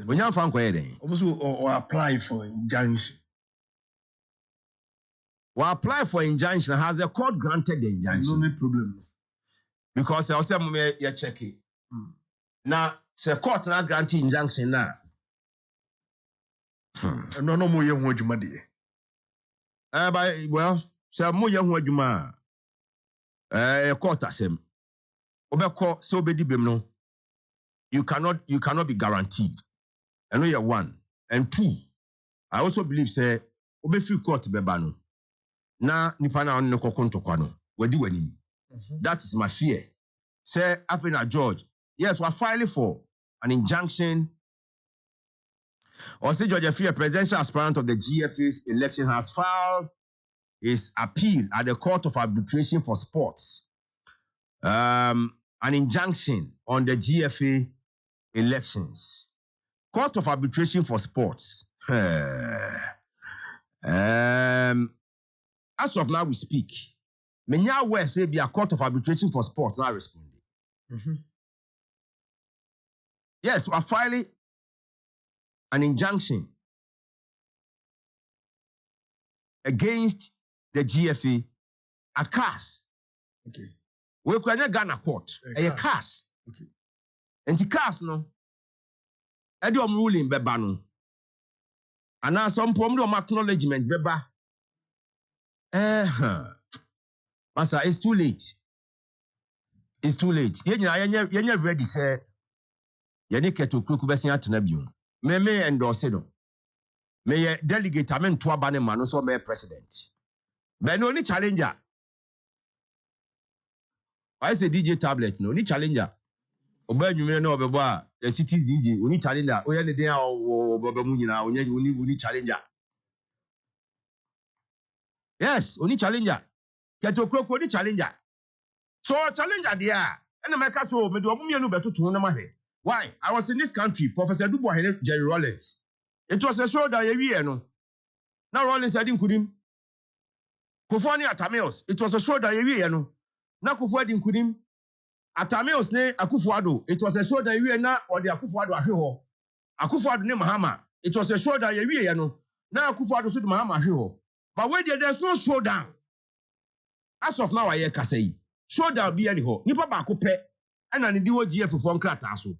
We never found kwede. Almost or apply for injunction. We apply for injunction. Has the court granted the injunction? No problem. Because I also me ye check it. Now, the court na grant injunction now. No more young wajuma de. By well, so mo ye ho adwuma court asem. Obeko so obedi bem no. You cannot be guaranteed. And we are 1 and 2. I also believe say obefi court beba no. Na nipa na on kokontokwa no. Wedi wanim. That is my fear. Say Afena George, yes, we're filing for an injunction Ose George Efie, a presidential aspirant of the GFA's election, has filed his appeal at the Court of Arbitration for Sports. An injunction on the GFA elections. Court of Arbitration for Sports. As of now we speak, menya where say be a Court of Arbitration for Sports now responding. Yes, we are filing an injunction against the GFA at CAS. Okay. We could Ghana court. A CAS. Okay. And the CAS no. Ediom ruling beba no. And now some problem acknowledgement beba. Masa, it's too late. It's too late. Yenye ready say yeni keto kuku besi atena biun. Me endorse no. Me delegate amen to abane man so me president. But no ni challenger. Why say DJ tablet no ni challenger. Oba nyume na obebo a the city's DJ oni challenger. Oya ne den a obebo mu nyina oni challenger. Yes, oni challenger. Keto kuku oni challenger. So challenger there. And America so me do omumienu beto to na mahwe. Why? I was in this country, Professor Dubois and Jerry Rollins. It was a show that you know. Now Rollins I didn't couldn't. Kufani Atameos. It was a show that you know. Now Kufu didn't couldn't. Atameos ne Akufuado. It was a show that you know or the Akufuado Ahiho. Akufuado ne Mahama. It was a show that you know. Now Akufuado suit Mahama Ahiho. But wait there's no showdown. As of now I hear Kasei. Showdown be anyhow. Nipa ba kupe. And I need the GF for Krata so.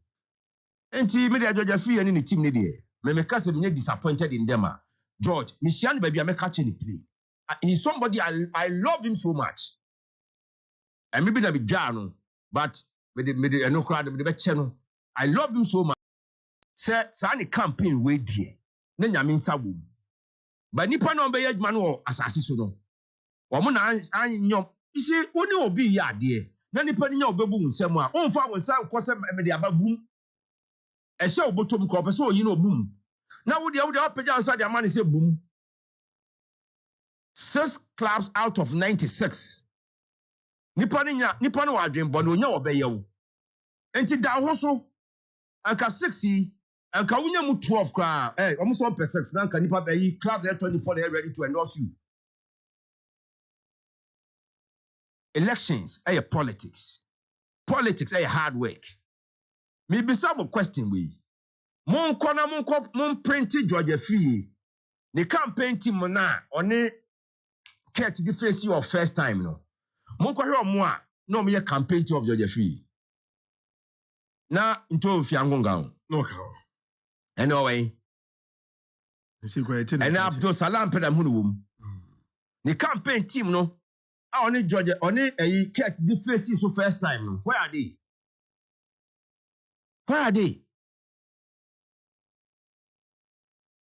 Enti me dey George Efie ani ni team ni dey. Me kase me disappointed in them. George, Michian baby I make catch any play. He's somebody I love him so much. And maybe that be jano, but me no crowd me be channel. I love him so much. Say any campaign we dey. Na nyame nsa wo. Ba nipa no be yedman wo asase so no. Wo mo na anyom. You see oni obi ya de. Na nipa ni nya obebu nsem a. Onfa wo nsa kwose me de ababum. Ehye obotom ko pese oyi no boom. Na wo de apagya nsa de amane say boom. 6 clubs out of 96. Nipa no wadwen bo no nya obeye wo. Enti da ho so anka 6 anka wonya mu 12 kra almost 1/6 na anka nipa be club there 24 they ready to endorse you. Elections are politics. Politics are hard work. Maybe some question we. Mon print George Efie. The campaign team na on catch the face your first time no. Mon ko hwe mo a no me campaign team of George Efie. Na into fiangonga No ka. Anyway. And Abdul Salam pedam hunu wom. The campaign team no only George only catch the face so first time no. Where are they? Where are they?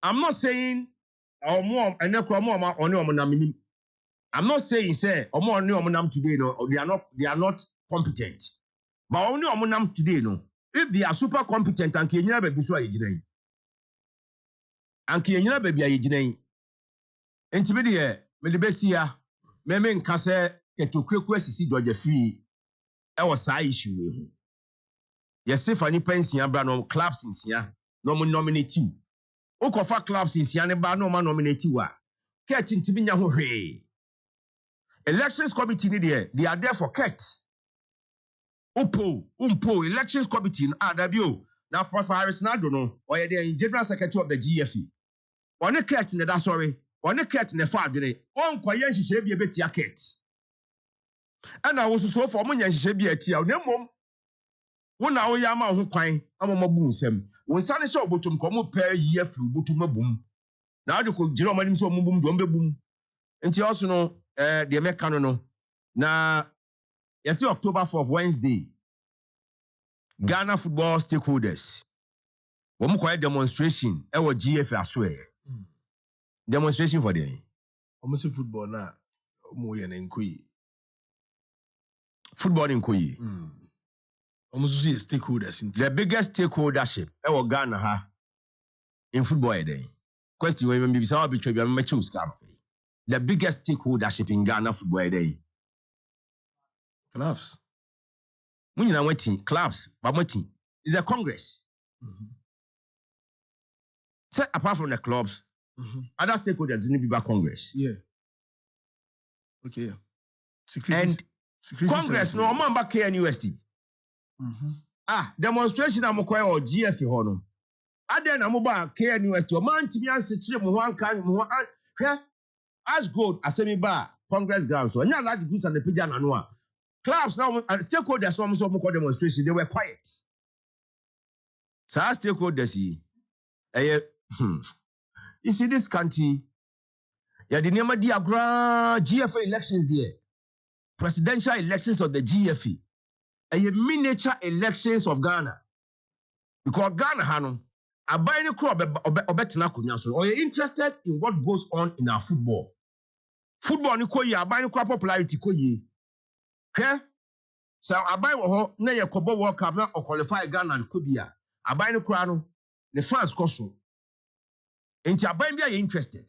I'm not saying I'm not saying say today no they are not competent. But only omonam today no. If they are super competent and kenyina baby so ayiginan. And kenyina baby ayiginan. Enti me de besia me nka se etokreku asisi George Efie e was sa issue we hu. Yes, Stephanie Pensia bra no clubs insia no mo nominate you. Okofa clubs insia ne ba no ma nominate you a. Ket ntimi nya ho hwe. Elections committee ni they are there for ket. Umpo elections committee and abio. Now Prosper Harris Nado no or the general secretary of the GFE. One ket ne da sorry. One ket ne fa adwene. On kwaye nhihye bi ebetia ket. And I was so for mo nya nhihye bi atia. Na mom wona wo ya ma ho kwan amomabum nsem wo nsa ne sha obotum ko mo pa yi afri obotum abum na ade ko gire omanim so ombum do ombebum enti also no de meka no na yes October 4th Wednesday Ghana football stakeholders wo mo kwai demonstration e wo GF aso demonstration for them almost football na mo ye na nkoyi football nkoyi almost see stakeholders in the biggest stakeholdership e wo Ghana ha in football day. Question when maybe so be tribute me choose scam. The biggest stakeholdership in Ghana football day. Clubs. When you waiting clubs, but waiting is a congress. So apart from the clubs, other stakeholders need to be back congress. Yeah. Okay. And congress no man back KNUST. Demonstration am kwai or GF ho no. Aden am ba KNUST o man timi ansekire mo ho ankan mo hwe as gold asemi ba congress ground so anya large groups and the page na no a clubs now and stakeholders so mo demonstration they were quiet. So stakeholders you see this country yeah the name of the GFA elections there. Presidential elections of the GFE. Miniature elections of Ghana. Because Ghana hano abayini kro obetena kunya so. Or you're interested in what goes on in our football. Football ni ko ye abayini kro popularity ko ye. Okay? So abayi wo ho na ye kobo World Cup na o qualify Ghana ko bia. Abayini kro no the fans ko so. Enti abayi bia ye interested.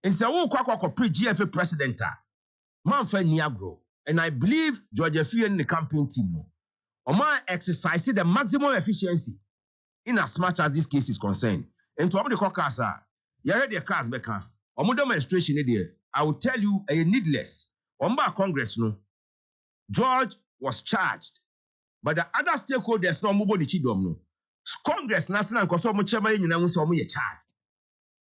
Enti wo kwa pre GFA president man fa ni agro. And I believe George Efie and the campaign team no. Oma exercise the maximum efficiency in as much as this case is concerned. And to the caucus, you ready the cars beka. Omo demonstration there. I will tell you a needless. Omba Congress no. George was charged, but the other stakeholders no mubo di chidom no. Congress national nkoso mo chema nyina hu so mo ye charged.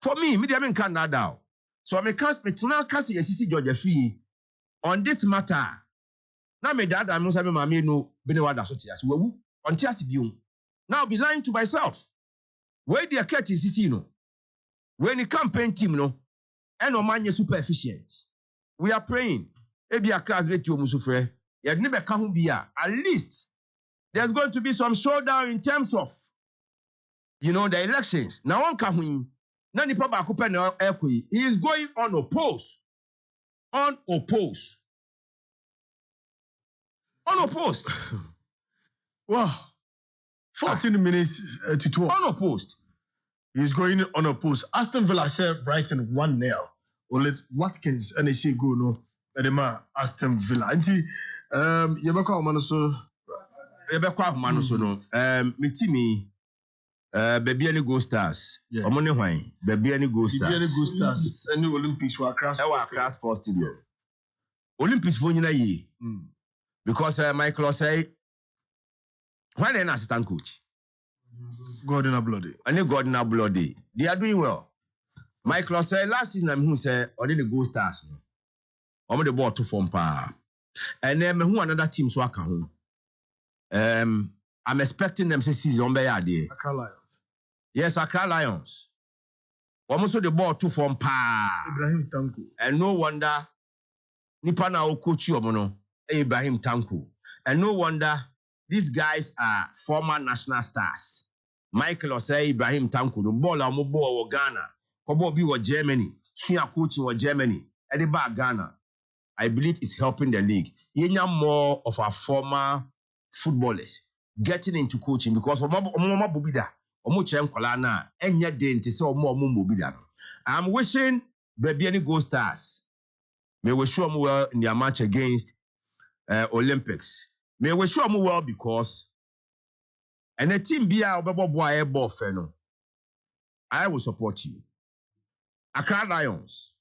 For me dey me kan na daw. So me can't metuna kasi yesisi George Efie on this matter. Now me dad am say me mama no be ne wada so tias wawu on tias biom. Now be lying to myself. Where the cat is sisi no. When the campaign team no and no man super efficient. We are praying. Ebi akas beti omusufre. Ya ne be ka ho bia. At least there's going to be some showdown in terms of the elections. Now one ka ho na nipa ba ko pe na ekoi. He is going unopposed. Unopposed. Wow. 14 minutes to 12. Unopposed. He's going unopposed. Aston Villa share Brighton 1-0. Only Watkins and she go no. Edema Aston Villa. Anti yebekwa omano so no. Me timi baby any go stars. Omo ne hwan. Baby any go stars. Baby any go stars. Any Olympics were Accra Sports Stadium. Olympics for nyina ye. Because Michael say when an assistant coach. Gordon Ablody. And Gordon Ablody. They are doing well. Michael say last season I'm who say or the Gold Stars. I'm the ball to form pa. And then who another team so aka home. I'm expecting them say season be there. Accra Lions. Yes, Accra Lions. Almost the ball to form pa. Ibrahim Tanko. And no wonder nipa na o coach you no Ibrahim Tanko. And no wonder these guys are former national stars. Michael say Ibrahim Tanko the ball a mo ball wo Ghana. Kobo bi wo Germany. Sua coaching wo Germany. At the back Ghana. I believe it's helping the league. Yenya more of our former footballers getting into coaching because omo bobida. Omo chere nkola na enye de nti se omo bobida no. I'm wishing baby any Gold Stars. May we show them well in their match against Olympics. May we show them well because and the team be our boy ball no. I will support you. Accra Lions.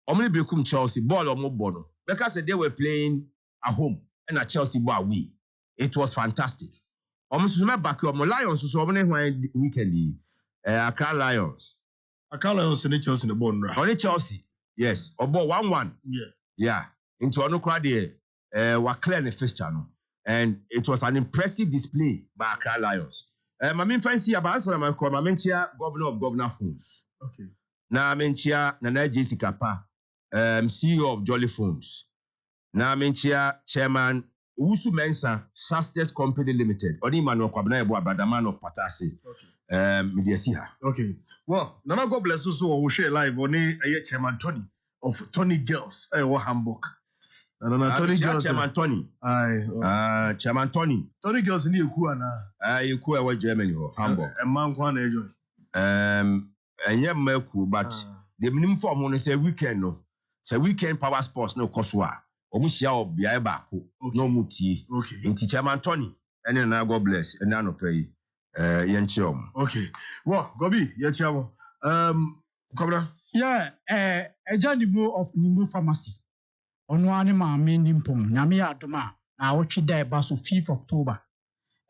Omni Bekum Chelsea ball or bono because they were playing at home and at Chelsea ball we. It was fantastic. Almost remember back your Lions so when weekend Accra Lions. Accra Lions and Chelsea in the ball right. Only Chelsea. Yes, about 1-1. Yeah. Into Anukra there, were clear in the first channel. And it was an impressive display by Accra Lions. My main fancy about answer my call, my mentia governor of governor phones. Okay. Na mentia Nana Jessica Pa, CEO of Jolly Phones. Na mentia chairman Usu Mensa, Sastes Company Limited. Odi Manu Kwabna Ebo Abadaman of Patasi. Okay. Mediasiha. Okay. Well, Nana God bless us all. We share live on Chairman Tony of Tony Girls. Hamburg. Nana Tony Girls. Chairman Tony. Chairman Tony. Tony Girls in Yukua na. Yukua wa Germany Hamburg. A man kwana enjoy. ɛnyɛ mmaku but the minimum form no say weekend no say weekend power sports no kɔso a ɔmo hyia wɔ beae baako na ɔmo tie nti chairman Tony ɛne na God bless ɛne anɔpa yi yɛnkyɛ ɔmo. Okay, well Gobi yɛkyia mo Kɔbra. Ɛgya Nimo of Nimo Pharmacy ɔno ane maame nimpom nyame yɛ adom a na awɔtwe da ɛba so 5th October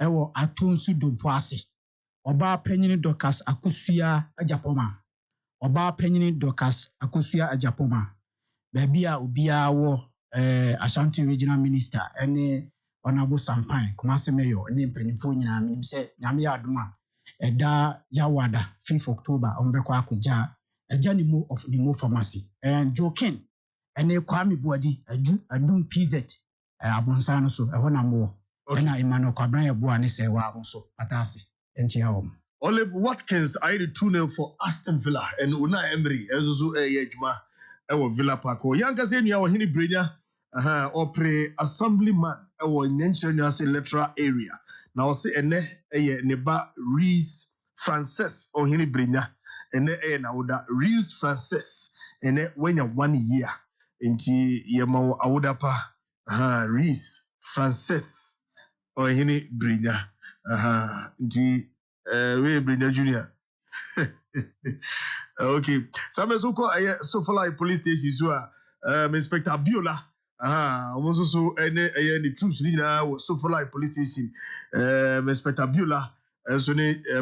ɛwɔ Atonsu Dompo ase ɔbaa panyini Dorcas Akosua Ajapoma ɔbaa panyini Dorcas Akosua Ajapoma baabi a obiara wɔ Ashanti Regional Minister ɛne Honorable Sampan Kumasi Mayor ne mpanyinfo nyinaa menim sɛ nyame yɛ adom a ɛda yawada 5th October ɔmbɛkɔ akɔgya ɛgya Nimo of Nimo Pharmacy Jokin ɛne Kwame Buadi adum PZ abonsan no so ɛhɔ na mo ɛna Emmanuel Kwabran yɛ boa ne sɛ wa mo so atase enchia wɔ. Olive Watkins I the 2-0 for Aston Villa and Unai Emery ezozo yejuma ewo Villa Park o yanka se nua wo hini brenya opre assemblyman ewo nyenchire ase electoral area na wo se ene ne ba Rees Francis o hini brenya ene na woda Rees Francis ene wenya 1 year nti yema wo awoda pa Rees Francis o hini brenya nti we Brenda Junior. Okay. Samesoko Sofalai police station so Inspector Biola. Almost so any troops leader Sofalai police station. Inspector Biola so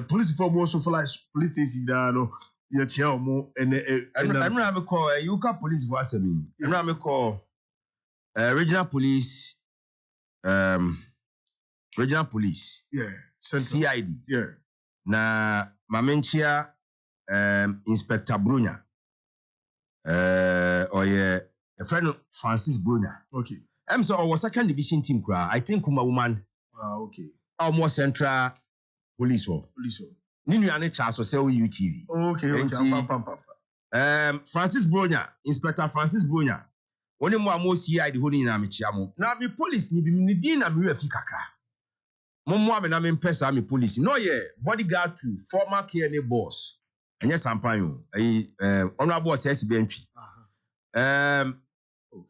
police for more Sofalai police station no yet here more and I'm call Yuka police for me. I'm call regional police regional police. Yeah. CID. Yeah. Na mamenchia Inspector Brunya or a friend Francis Brunya. Okay. So our second division team I think Kuma woman okay. Our more central police Ninu ane chaso se UTV. Okay. Francis Brunya, Inspector Francis Brunya. Oni mo amo CID ho ni na mechia mo. Na mi police ni bi ni din na mi refi kakra. Momo na me mpesa me police no ye bodyguard to former KNA boss enye sampan honorable boss SBNP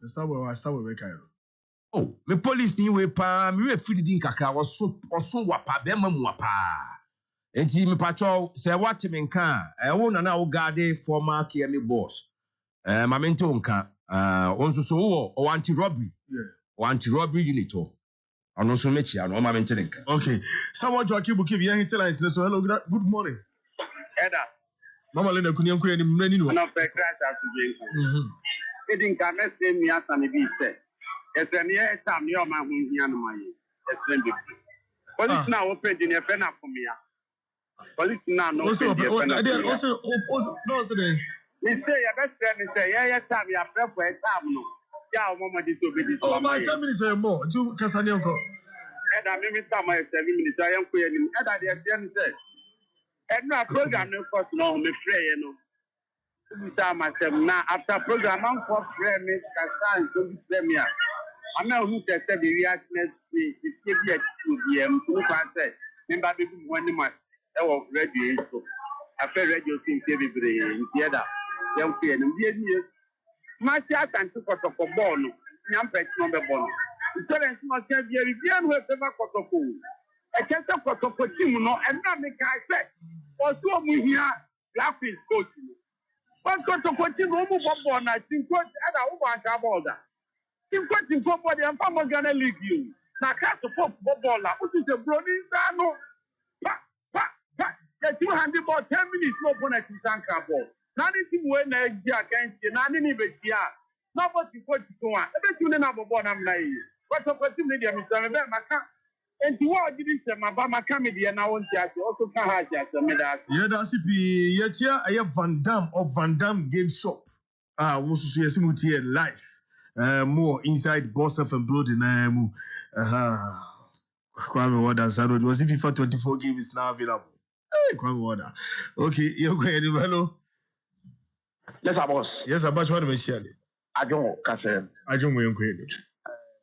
start with Cairo me police ni we pa me refi din kakra oso wapa be mamu wapa enti me patrol say what me nka wo na wo guard former KNA boss ma me nte nka onso so wo anti robbery unit ano so mechi ano ma mentene nka. Okay. Someone Joaquin Bukivi yan headlines so hello good morning. Eda. Mama Lena kuni yanku ni mreni no. No pe crash after Edin ka me se mi asa me bi se. Ese ni e tam ni o ma hu hia no ma ye. Ese bi. Police na wo pe di ni e fe na komia. Police na no. Also no so dey. Me say ya best friend me say ya tam ya pre for e tam no. Yeah, Mama disobedience. Oh, about 10 minutes or more. You can go. Eda me time 7 minutes. I am quite him. Eda the end said. Edna program no cost no me free no. This time I said now after program I'm for free me can so be premier. I know who said the react next week. It give you to DM to say. Remember be one month. I was ready so. I feel radio thing every in theater. Young people and Matia and to Kotoko no, Yampet number one. Insurance must have your review with the Kotoko. A case of Kotoko no, and not make I said, or so we here, laughing coaching. But Kotoko no move on, I think what at a woman about that. If what in somebody and Papa gonna leave you. Now, cast a pop baller, which is a brownie, no. Get 200 about 10 minutes, no bonnet to Sanka ball. Anything when I against you, none in the year. Nobody put to one. I bet you never born. I'm like, what's up with media, Mr. Maka? And to what did he say, my Bama comedy, and I want to also can't have that. Yeah, that's it. Yet, here I have Van Damme Game Shop. Was to see a live. More inside Boss of and Blood in Kwame Wada Zano. It was FIFA 24 games now available. Hey, Kwame Wada. Okay, you're going to hello. Yes, I was. Yes, about what we share. I don't Kase. I don't know you.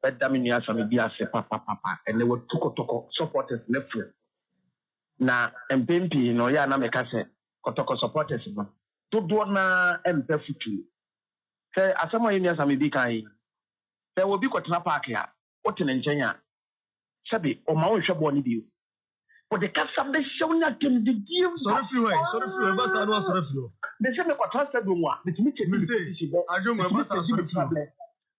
But Daminia Samibia say papa, and they were toko supporters left. Na MPP no ya na mekase kɔtɔkɔ supporters no dodoɔ na ɛmpɛ futu sɛ asɛm a yɛnua sɛ mebi kan yi sɛ obi kɔtena park a wote ne nkyɛn a sɛbi ɔma wo nhwɛ bɔɔ no bio wɔde kasa bɛhyɛ wo nya tem de die sɔre firi hɔ ɛba saa no asɔre firi hɔ de sɛ mekɔtena stadium a metumi kyɛ adwo ɛba saa asɔre firi hɔ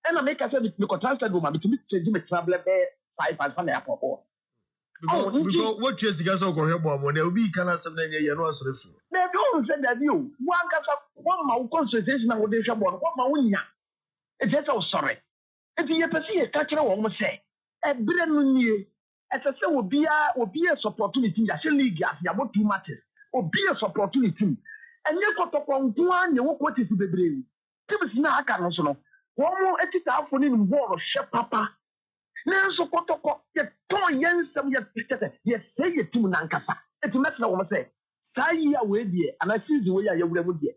ɛna meka sɛ mekɔtena stadium a metumi kyɛ me travelɛ bɛyɛ 5 ansa na yɛapɔ bɔɔ because wotua sika sɛ ɔkɔhwɛ bɔ abɔ ne obi ka no asɛm no ɛnyɛ yɛ no asɔre firi hɔ dabi wohu sɛ dabi o woankasa woama wo concentration a wode hwɛ bɔɔ no woama wo nya ɛtiɛ sɛ wosɔre nti yɛpɛ sɛ yɛka kyerɛ wɔn mo sɛ ɛberɛ no nie ɛsɛ sɛ obiara support ne team yɛahyɛ league ase yɛabɔ 2 matches obiara support ne team ɛnyɛ kɔtɔkɔ nko a ne wɔ coaches bebree teams na aka no so no wɔn mo atitaafo ne nim bɔɔlo hwɛ papa nanso kɔtɔkɔ yɛtɔn yɛn nsɛm yɛsɛ yɛ team nankasa ɛti mɛsrɛ wɔn sɛ saa yi a wei deɛ anaa season wei a yɛwura mu deɛ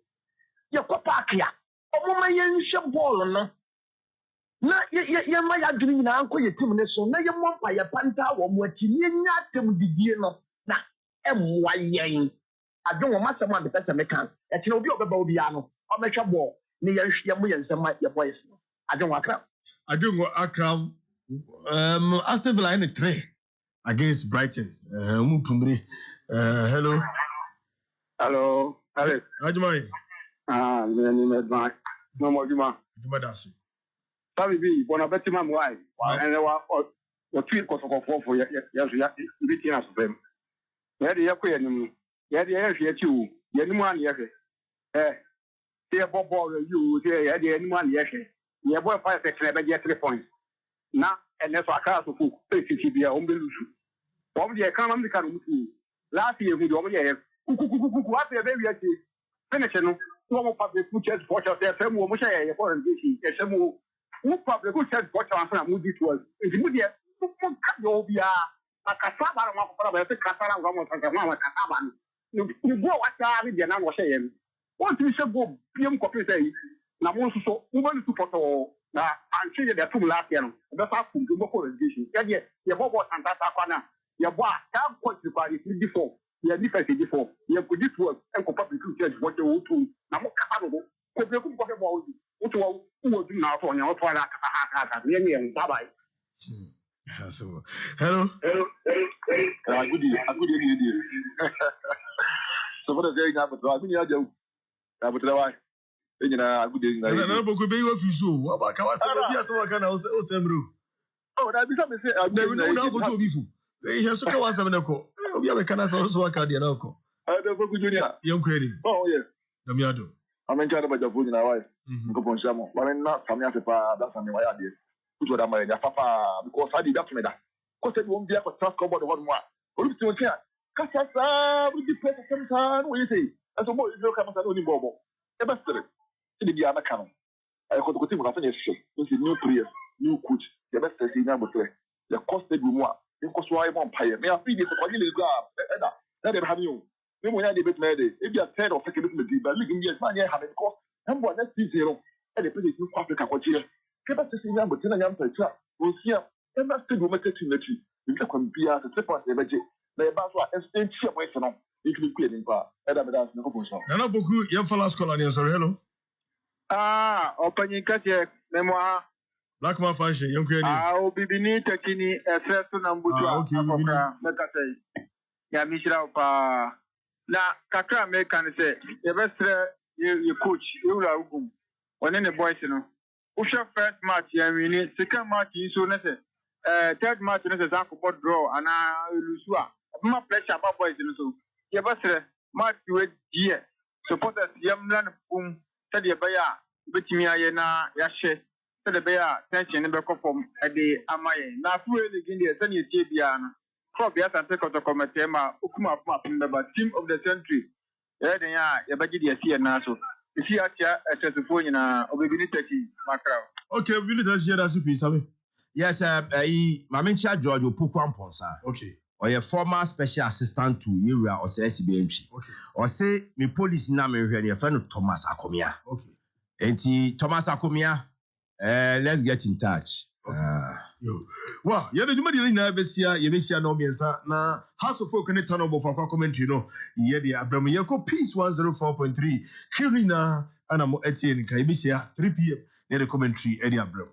yɛkɔ paaki a ɔmoma yɛnhwɛ bɔɔlo no na yɛma yɛadwene nyinaa nkɔ yɛ team ne so na yɛmmɔ mpa yɛpanta wɔ mo akyi ne yɛnya atam didie no na ɛmmoa yɛn adwe wɔn asɛm a mepɛ sɛ meka ɛkyerɛ obi a ɔbɛba wo biara no ɔbɛhwɛ bɔɔl ne yɛmmɔ yɛn nsɛm a yɛbɔ yɛ so adwe wɔn akra Aston Villa in 3 against Brighton mutumre hello Alex Ajumai ni medma no mo juma dasi sabi bi bona betima mo ai ene wa o twi kotokofo ya bi tina so bem ye de yakọ yanim ye de ye hwe achi wo yanim an ye hwe ye bobo you ye de yanim an ye hwe ye boy 5 6 be get 3 points na ene so aka so fu pe bia o mbe lusu o mbe kan ma mika no mutu last year hu de o mbe ye kukukuku ape be wi achi finish no no mo public church for church e femu o mo sha ye for ndisi e femu mo public church for church na mo di to e mu de mo ka yo bia akasa ba ma ko ba se kasara ngwa mo tanka ma kasa ba ni go wa ta bi de na no sha ye wọ́n ti ṣe go pm kọfí sẹ́yìn na mo nso so mo bá ní supportọ̀ na àǹtí yẹ dẹ̀ tum láti yẹn no ẹ̀bẹ̀ fà kùn tó gbọ́kọ̀ relegation yẹ diẹ yẹ bọ́ bọ́ tàǹtàtà kwan náà yẹ bọ́ a ká kọ́ ìtìkọ́ àyè sí D4 yẹ ní fẹsẹ̀ D4 yẹ kò D12 ẹ̀kọ́ public church wọ́n jẹ́ wọ́n tún na mo kàtà nù kò bí ekú kọfí bọ̀ wọ́n ti wọ́n ti wọ́n dùn náà fọ̀ yẹn wọ́n tọ́ ara kàtà ha ní ẹni yẹn bye bye. Hello. Agudi ni so for the day na but I mean ya jaw na but why enyina agudi na na boku be you fi so wa ba ka wa se bi aso ka na o se bro na bi me say agudi na go to obi fu he so ka wa se me ko obi a be kana so ka de na ko da boku junior yen kweri oh yes na mi ado amen cha da ba jafu na why ko pon shamo ba na samia se pa da samia wa ya de kuto da ma ya papa because I did that to me that ko se won bia ko transfer board ho mo a olu ti won tia kasasa we di press sometimes what you say and so boy you come and only bobo e be sere e di bia na kanu e ko ko ti mo ka fanya so it's new player new coach e be sere nya botre the cost de mu a e ko so ay mo paye me afi di ko ni go e da na de ha ni o me mo nya de bet me de e bia third or second me di ba league me ma nya ha me because em bo na season e de pe de South Africa ko chire ke be sere nya botre na nya mpa twa o sia e be sere mo team na chi e be kwam bia se pass e be je na eba so a extension mo ese no ikli ku eni pa eda me dance no ko so na boku ye fala scholar ni sorry hello opanyin kache memoa black man fashion yen ku eni obibini takini efeso na mbutu akoka mekasai ya mishira pa na kakra american say ye besre ye coach ewura ugum one ne boys no wo hwe first match ya wini second match so na say third match na say zakobot draw ana lusu a ma pressure about boys no so ye basre match we die supporters yamlan bum said ye baya betimi aye na ya hye said baya tension be ko form e de amaye na fu e ligin de sani e tie bia no club ya sante ko to committee ma okuma puma pemba team of the century e de ya ye baji de tie na so isi acha etesifo nyina obebini taki makra okay obebini taki ya da supi sabe yes Mamencha George Opukwanponsa okay or your former special assistant to area or SCB entry. Okay. Or say me police na me hwe your friend Thomas Akomia. Okay. Enti Thomas Akomia, let's get in touch. Okay. Yo. Wow, yɛde dwuma deɛ nyinaa yɛbɛhyia na ɔmiɛnsa na House of Folk ne Tano Bofo akwa commentary no yɛde abrɛm yɛkɔ Peace 104.3 hwɛ no nyinaa ana mo atie nka yɛbɛhyia 3 p.m. na yɛde commentary ɛde abrɛm